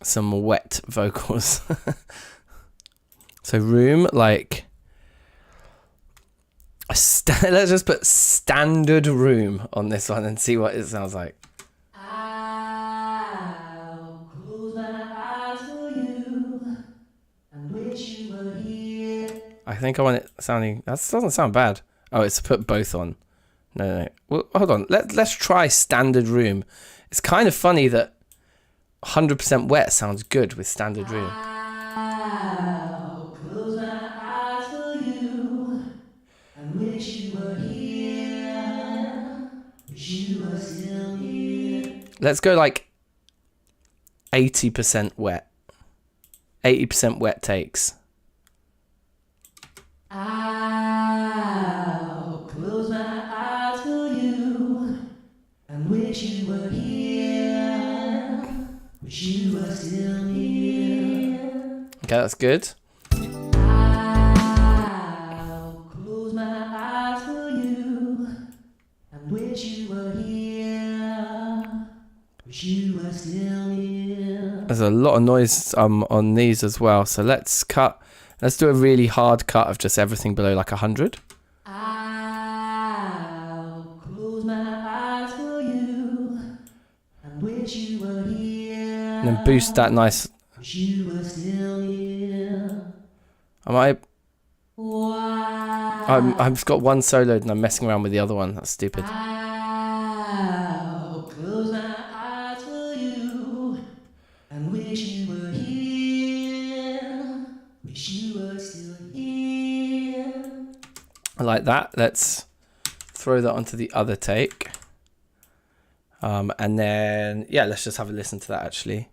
some wet vocals. So room, like let's just put standard room on this one and see what it sounds like. I'll close my eyes for you and wish you were here. I think I want it sounding, that doesn't sound bad. Oh, it's to put both on. No. Well, hold on. Let's try standard room. It's kind of funny that 100% wet sounds good with standard room. I'll close my eyes for you and wish you were here. Wish you were still here. Let's go like 80% wet. 80% wet takes. I'll close my eyes for you and wish you were here. Wish you were still here. Okay, that's good. I'll close my eyes for you and wish you were here. Wish you were still here. There's a lot of noise on these as well. So let's do a really hard cut of just everything below like 100. I'll close my eyes for you and wish you were here. And then boost that nice. Wish you were still here. I've Why? got one soloed and I'm messing around with the other one. That's stupid. I'll close my eyes for you and wish you were here. Wish you were still here. I like that. Let's throw that onto the other take. And then, yeah, let's just have a listen to that actually.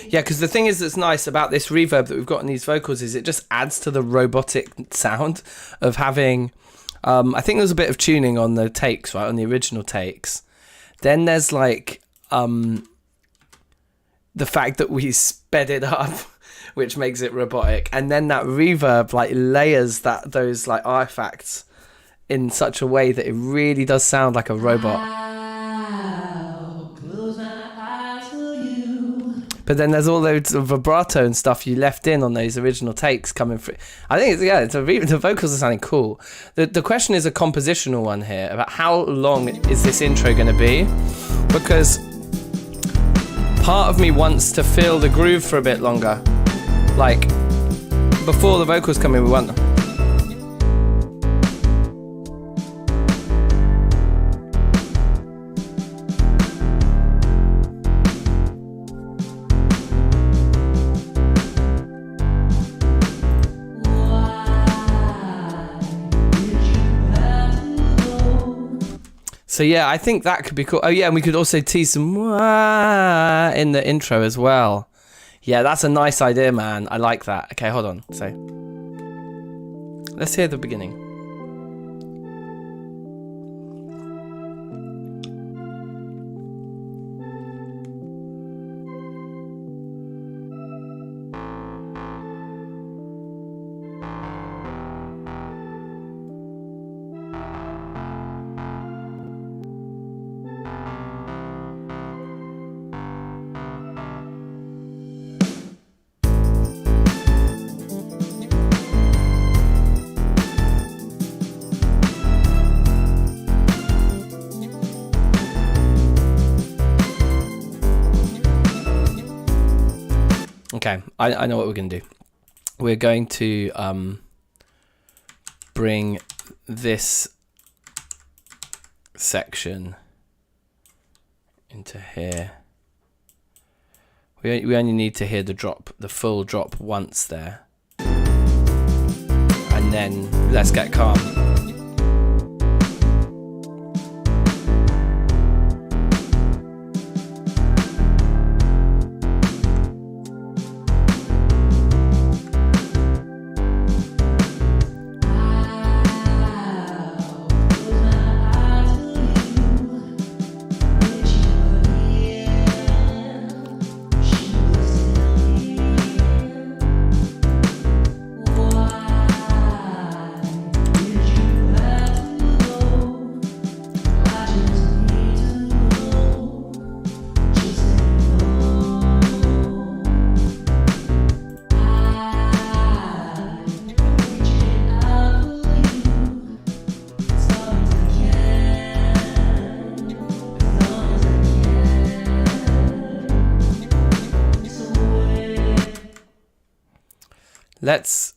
Yeah, because the thing is that's nice about this reverb that we've got in these vocals is it just adds to the robotic sound of having... I think there's a bit of tuning on the takes, right, on the original takes. Then there's like the fact that we sped it up, which makes it robotic. And then that reverb like layers those like artifacts in such a way that it really does sound like a robot. But then there's all those vibrato and stuff you left in on those original takes coming through. I think the vocals are sounding cool. The question is a compositional one here about how long is this intro going to be? Because part of me wants to feel the groove for a bit longer. Like before the vocals come in, we want them. So yeah, I think that could be cool. Oh yeah, and we could also tease some wah in the intro as well. Yeah, that's a nice idea, man. I like that. Okay, hold on. So let's hear the beginning. Okay, I know what we're going to do. We're going to bring this section into here. We only need to hear the drop, the full drop once there. And then let's get calm.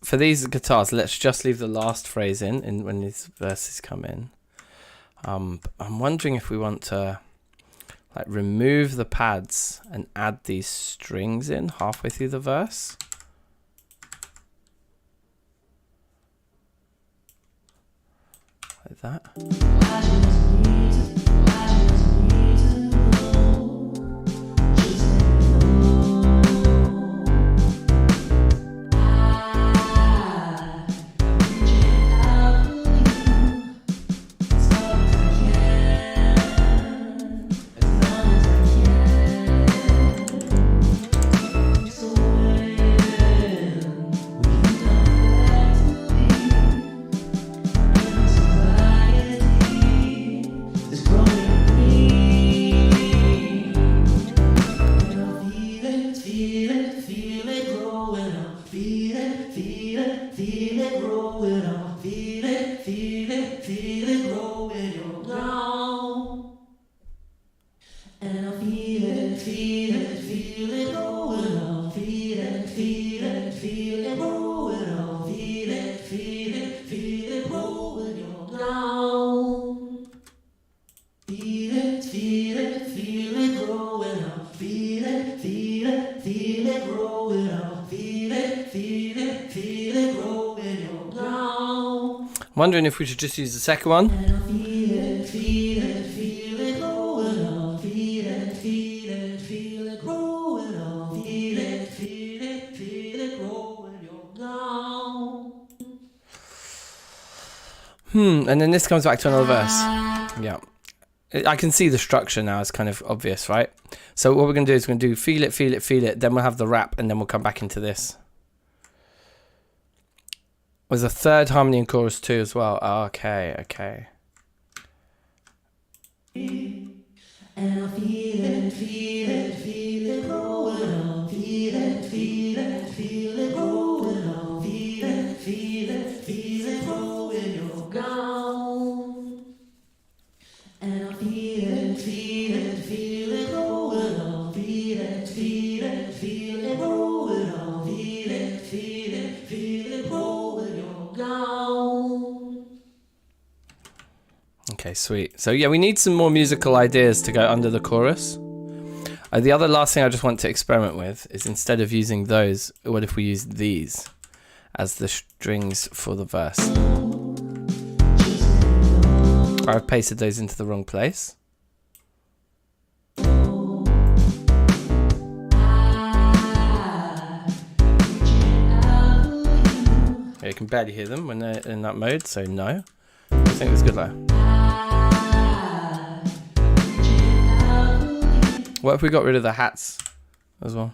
For these guitars, let's just leave the last phrase in when these verses come in. I'm wondering if we want to like remove the pads and add these strings in halfway through the verse. Like that. I'm wondering if we should just use the second one. And then this comes back to another verse. Yeah. I can see the structure now, it's kind of obvious, right? So what we're going to do is we're going to do feel it, feel it, feel it, then we'll have the rap, and then we'll come back into this. There's a third harmony in chorus too as well. Oh, okay, okay. And I feel it, feel it, feel it growing on. Feel it, feel it, feel it growing on. Feel it, feel it, feel it growing, you're gone. And I feel it, feel it, feel it growing on. Feel it, feel it, feel it growing on. Feel it, feel it, feel it growing, you're gone. Okay, sweet. So yeah, we need some more musical ideas to go under the chorus. The other last thing I just want to experiment with is instead of using those, what if we use these as the strings for the verse? I've pasted those into the wrong place. Yeah, you can barely hear them when they're in that mode, so no. I think it's good though. What if we got rid of the hats as well?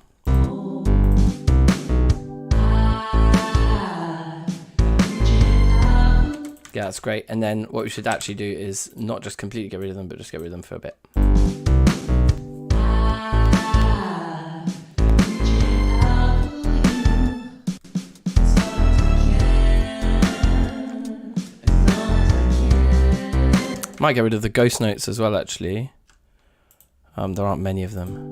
Yeah, that's great. And then what we should actually do is not just completely get rid of them, but just get rid of them for a bit. Might get rid of the ghost notes as well, actually. There aren't many of them.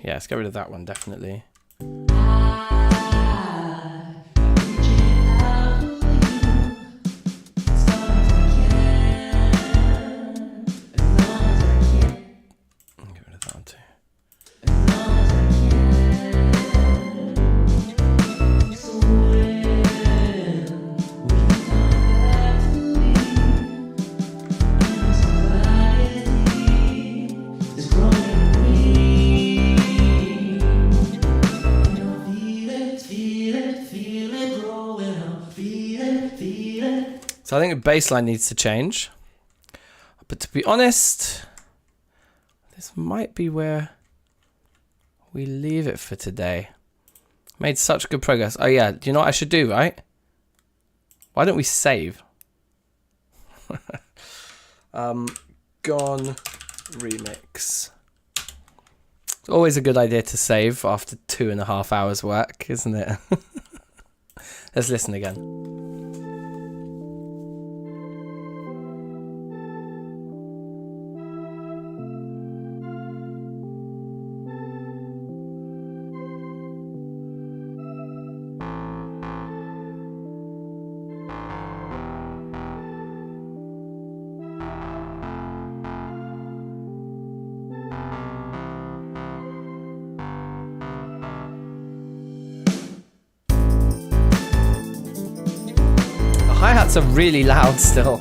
Yeah, let's get rid of that one, definitely. Get rid of that one too. So I think the bass line needs to change. But to be honest, this might be where we leave it for today. Made such good progress. Oh yeah, do you know what I should do, right? Why don't we save? Gone remix. It's always a good idea to save after 2.5 hours work, isn't it? Let's listen again. Hi-hats are really loud still.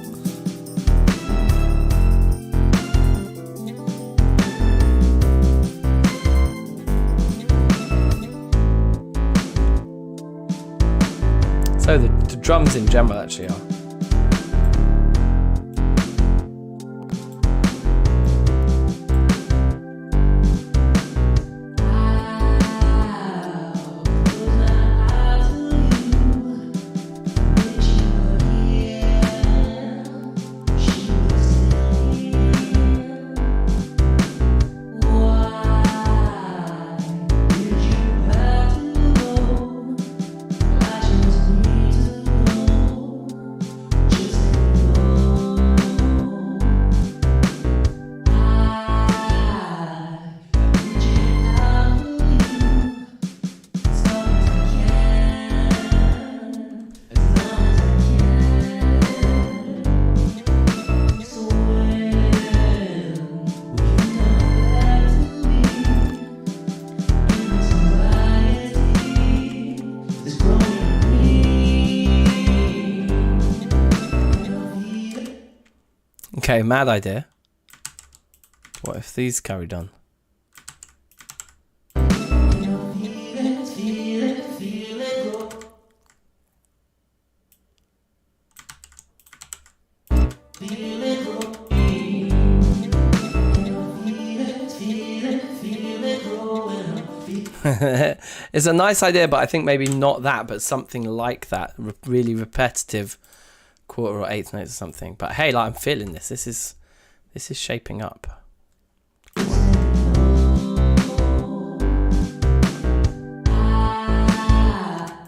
So the drums in general actually are. Okay, mad idea. What if these carried on? It's a nice idea, but I think maybe not that, but something like that. Really repetitive quarter or eighth notes or something. But hey, like, I'm feeling this. This is shaping up.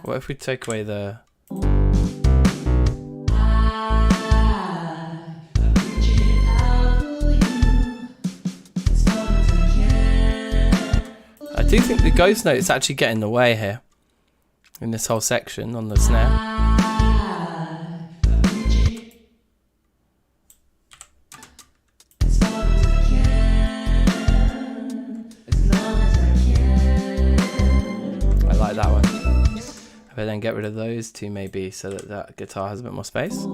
What if we take away the... I do think the ghost note is actually getting in the way here in this whole section on the snare. But then get rid of those two maybe, so that that guitar has a bit more space.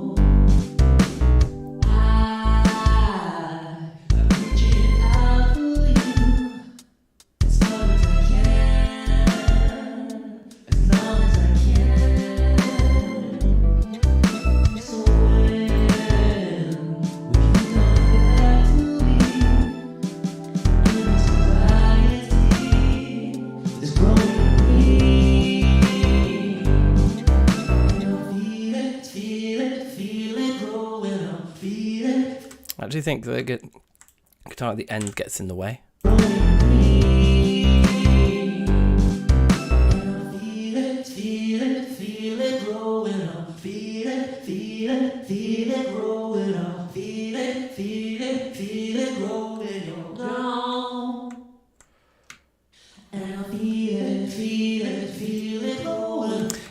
I do think the guitar at the end gets in the way.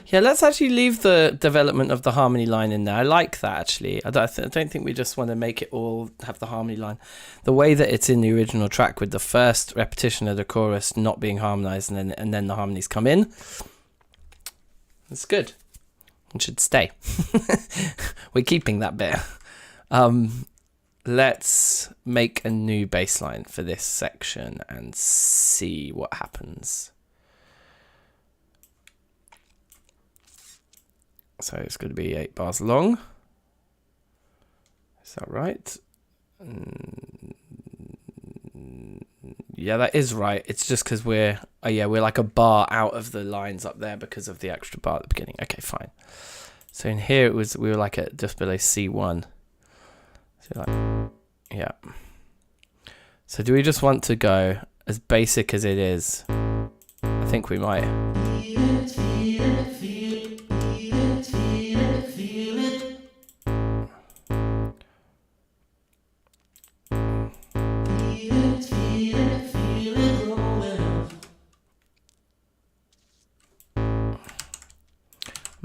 Yeah, let's actually leave the development of the harmony line in there. I like that, actually. I don't think we just want to make it all have the harmony line. The way that it's in the original track with the first repetition of the chorus not being harmonized and then the harmonies come in. It's good. It should stay. We're keeping that bit. Let's make a new bass line for this section and see what happens. So it's going to be 8 bars long. Is that right? Yeah, that is right. It's just because we're like a bar out of the lines up there because of the extra bar at the beginning. Okay, fine. So in here we were like at just below C1. So like, yeah. So do we just want to go as basic as it is? I think we might.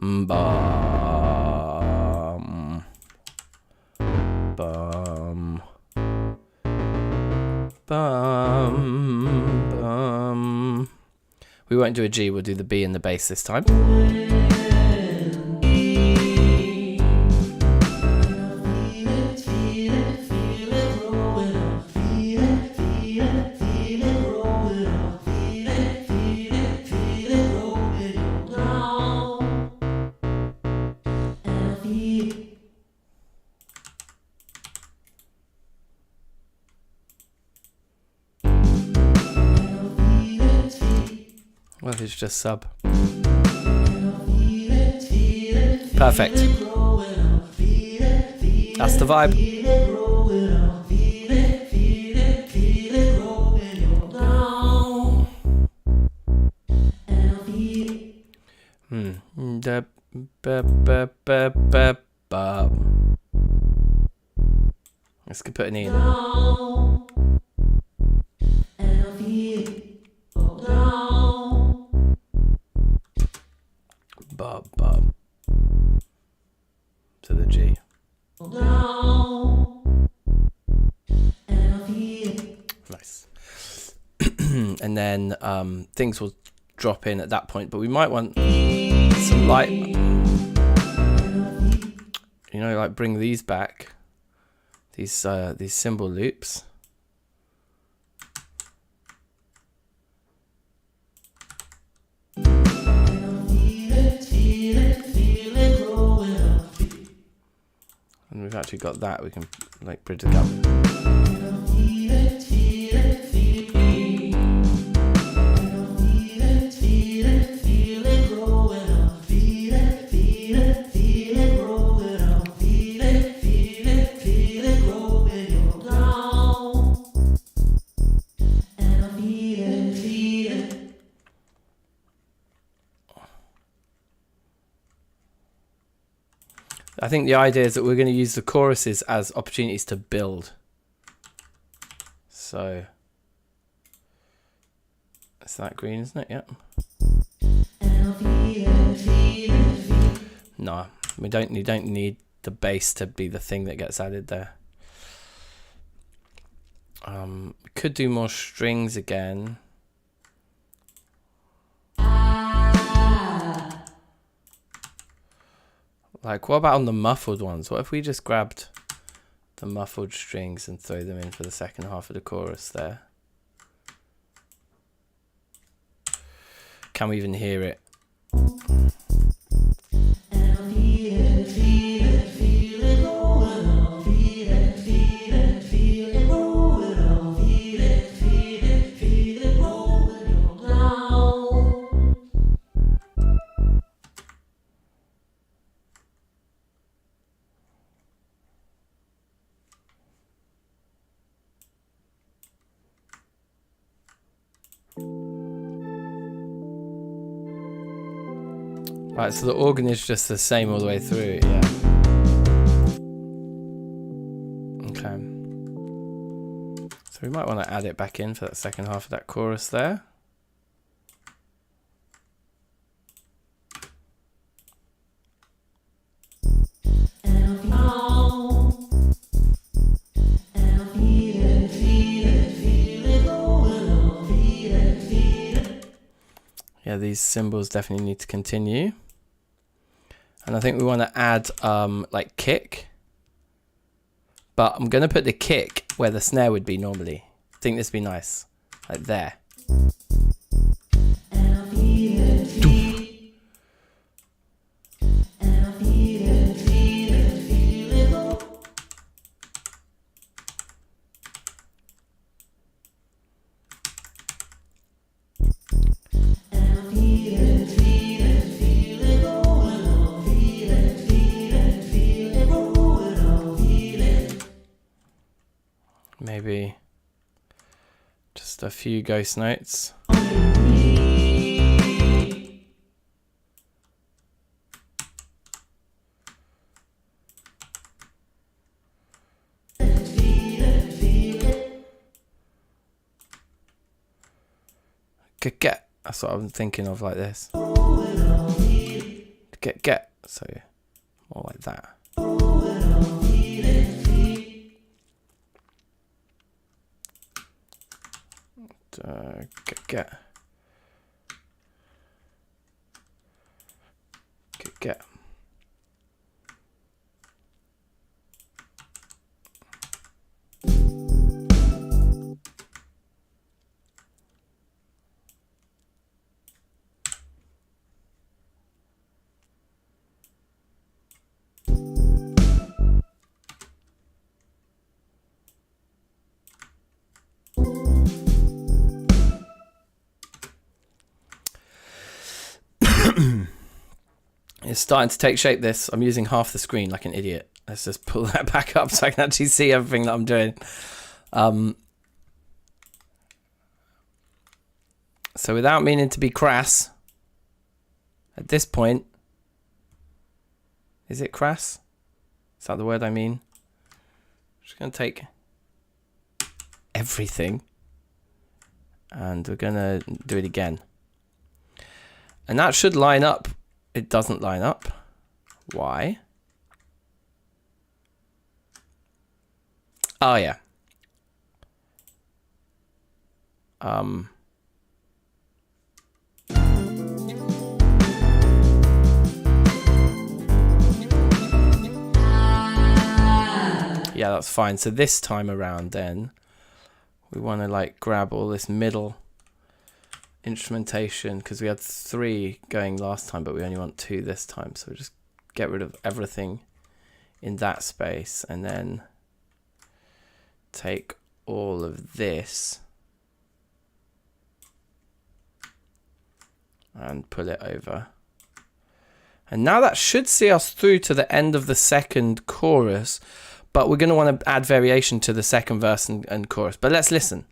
Bum, bum, bum, bum. We won't do a G, we'll do the B and the bass this time. Well, it's just sub. Perfect. That's the vibe. Let's put an E in there. Bub. To the G. Nice. And then things will drop in at that point, but we might want some light, you know, like bring these back, these cymbal loops. And we've actually got that, we can like bridge the gap. I think the idea is that we're going to use the choruses as opportunities to build. So it's that green, isn't it? Yep. No, you don't need the bass to be the thing that gets added there. We could do more strings again. Like, what about on the muffled ones? What if we just grabbed the muffled strings and throw them in for the second half of the chorus there? Can we even hear it? Right, so the organ is just the same all the way through, yeah. Okay. So we might want to add it back in for that second half of that chorus there. Yeah, these cymbals definitely need to continue. And I think we want to add like kick. But I'm going to put the kick where the snare would be normally. I think this would be nice. Like there. Maybe just a few ghost notes. Get. That's what I'm thinking of, like this. Get. So more like that. Get. It's starting to take shape, this. I'm using half the screen like an idiot. Let's just pull that back up so I can actually see everything that I'm doing. So without meaning to be crass, at this point, is it crass? Is that the word I mean? I'm just going to take everything and we're going to do it again. And that should line up. It doesn't line up. Why? Oh, yeah. Yeah, that's fine. So this time around then, we want to like grab all this middle instrumentation, because we had 3 going last time, but we only want 2 this time. So just get rid of everything in that space and then take all of this and pull it over. And now that should see us through to the end of the second chorus, but we're going to want to add variation to the second verse and chorus. But let's listen.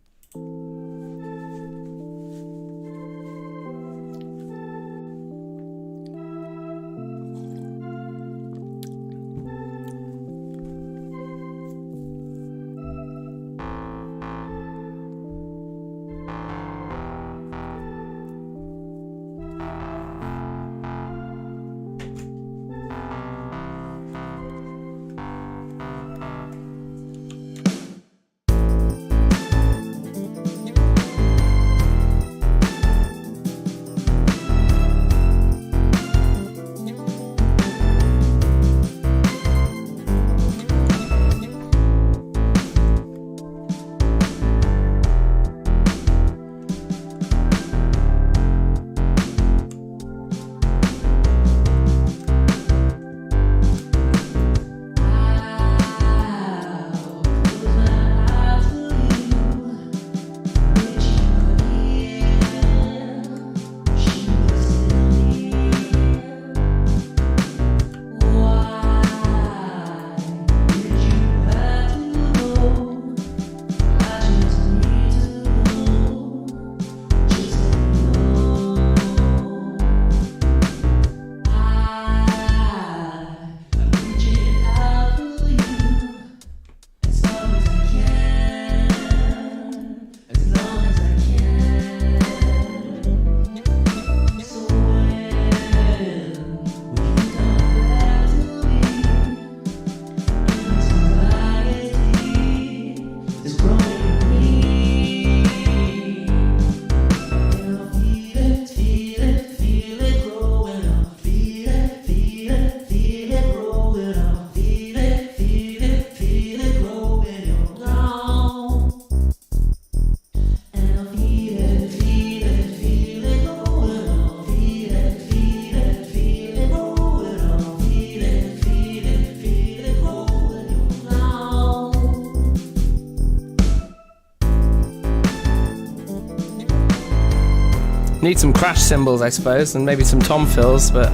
Need some crash cymbals, I suppose, and maybe some tom fills, but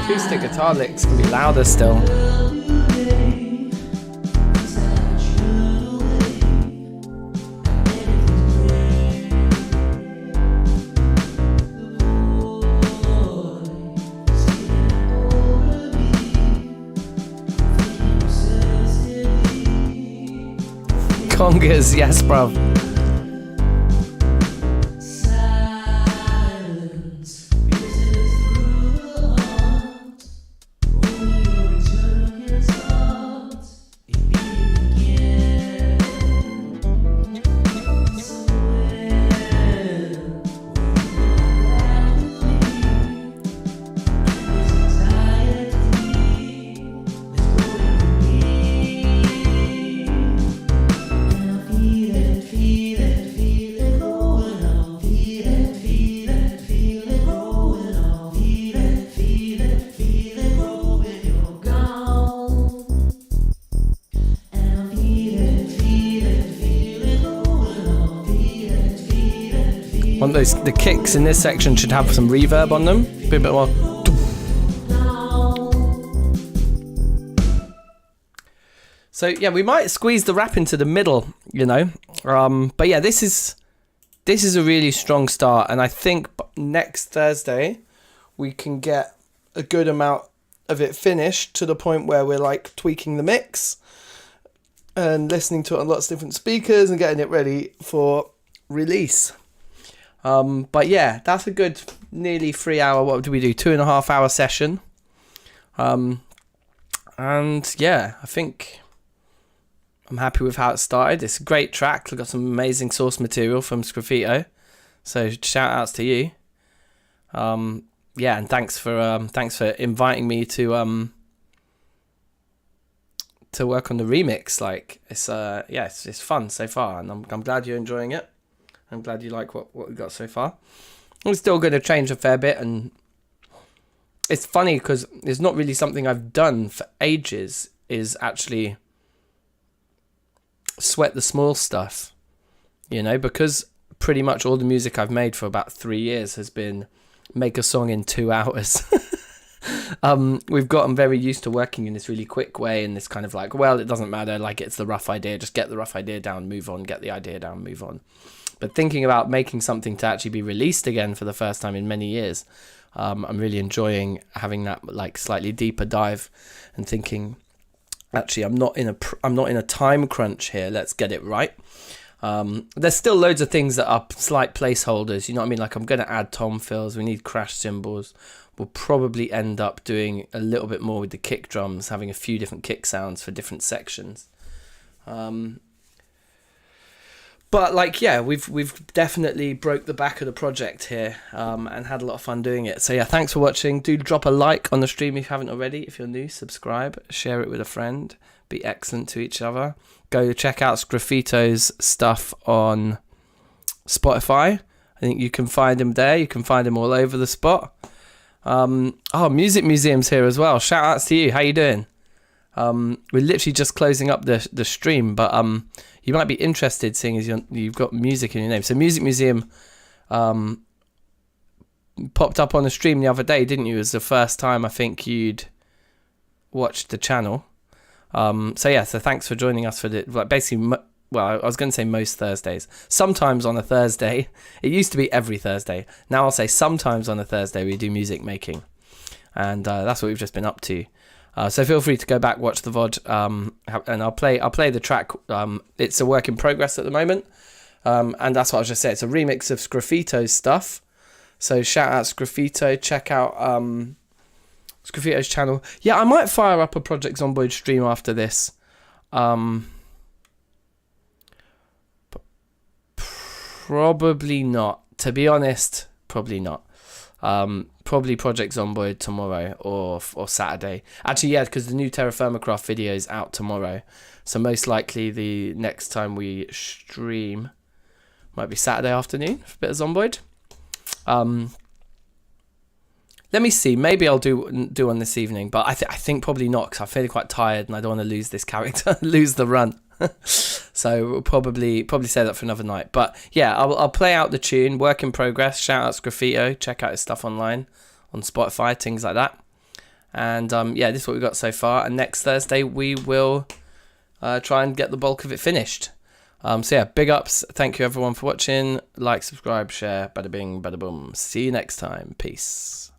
acoustic guitar licks can be louder still. Congas, yes, bruv. Want those, the kicks in this section should have some reverb on them. Be a bit more. So yeah, we might squeeze the rap into the middle, you know. But yeah, this is a really strong start, and I think next Thursday we can get a good amount of it finished to the point where we're like tweaking the mix and listening to it on lots of different speakers and getting it ready for release. But yeah, that's a good nearly 3 hour, what do we do, 2.5 hour session. And yeah, I think I'm happy with how it started. It's a great track. We've got some amazing source material from Sgraffito, so shout outs to you. Yeah, and thanks for inviting me to work on the remix. Like it's it's fun so far, and I'm glad you're enjoying it. I'm glad you like what we got so far. I'm still going to change a fair bit, and it's funny because it's not really something I've done for ages, is actually sweat the small stuff, you know, because pretty much all the music I've made for about 3 years has been make a song in 2 hours. We've gotten very used to working in this really quick way, and this kind of like, well, it doesn't matter, like it's the rough idea, just get the rough idea down, move on, get the idea down, move on. But thinking about making something to actually be released again for the first time in many years, I'm really enjoying having that like slightly deeper dive and thinking, actually, I'm not in a time crunch here. Let's get it right. There's still loads of things that are slight placeholders. You know what I mean? Like I'm going to add tom fills. We need crash cymbals. We'll probably end up doing a little bit more with the kick drums, having a few different kick sounds for different sections. But like, yeah, we've definitely broke the back of the project here, and had a lot of fun doing it. So yeah, thanks for watching. Do drop a like on the stream if you haven't already. If you're new, subscribe, share it with a friend. Be excellent to each other. Go check out Sgraffito's stuff on Spotify. I think you can find him there. You can find him all over the spot. Music Museum's here as well. Shout outs to you. How you doing? We're literally just closing up the stream, but you might be interested seeing as you've got music in your name. So Music Museum popped up on the stream the other day, didn't you? It was the first time I think you'd watched the channel. So yeah, so thanks for joining us for basically, well, I was going to say most Thursdays. Sometimes on a Thursday. It used to be every Thursday. Now I'll say sometimes on a Thursday we do music making. And that's what we've just been up to. So feel free to go back, watch the VOD, and I'll play the track. It's a work in progress at the moment. And that's what I was just saying. It's a remix of Sgraffito's stuff. So shout out Sgraffito. Check out Sgraffito's channel. Yeah, I might fire up a Project Zomboid stream after this. Probably not. To be honest, probably not. Probably Project Zomboid tomorrow or Saturday. Actually, yeah, because the new Terra Firma Craft video is out tomorrow. So most likely the next time we stream might be Saturday afternoon for a bit of Zomboid. Let me see. Maybe I'll do one this evening, but I think probably not, because I'm feeling quite tired and I don't want to lose this character, lose the run. So we'll probably say that for another night. But yeah, I'll play out the tune. Work in progress. Shout out to Graffito. Check out his stuff online on Spotify, things like that. And yeah, this is what we've got so far. And next Thursday we will try and get the bulk of it finished. So yeah, big ups. Thank you everyone for watching. Like, subscribe, share. Bada bing, bada boom. See you next time. Peace.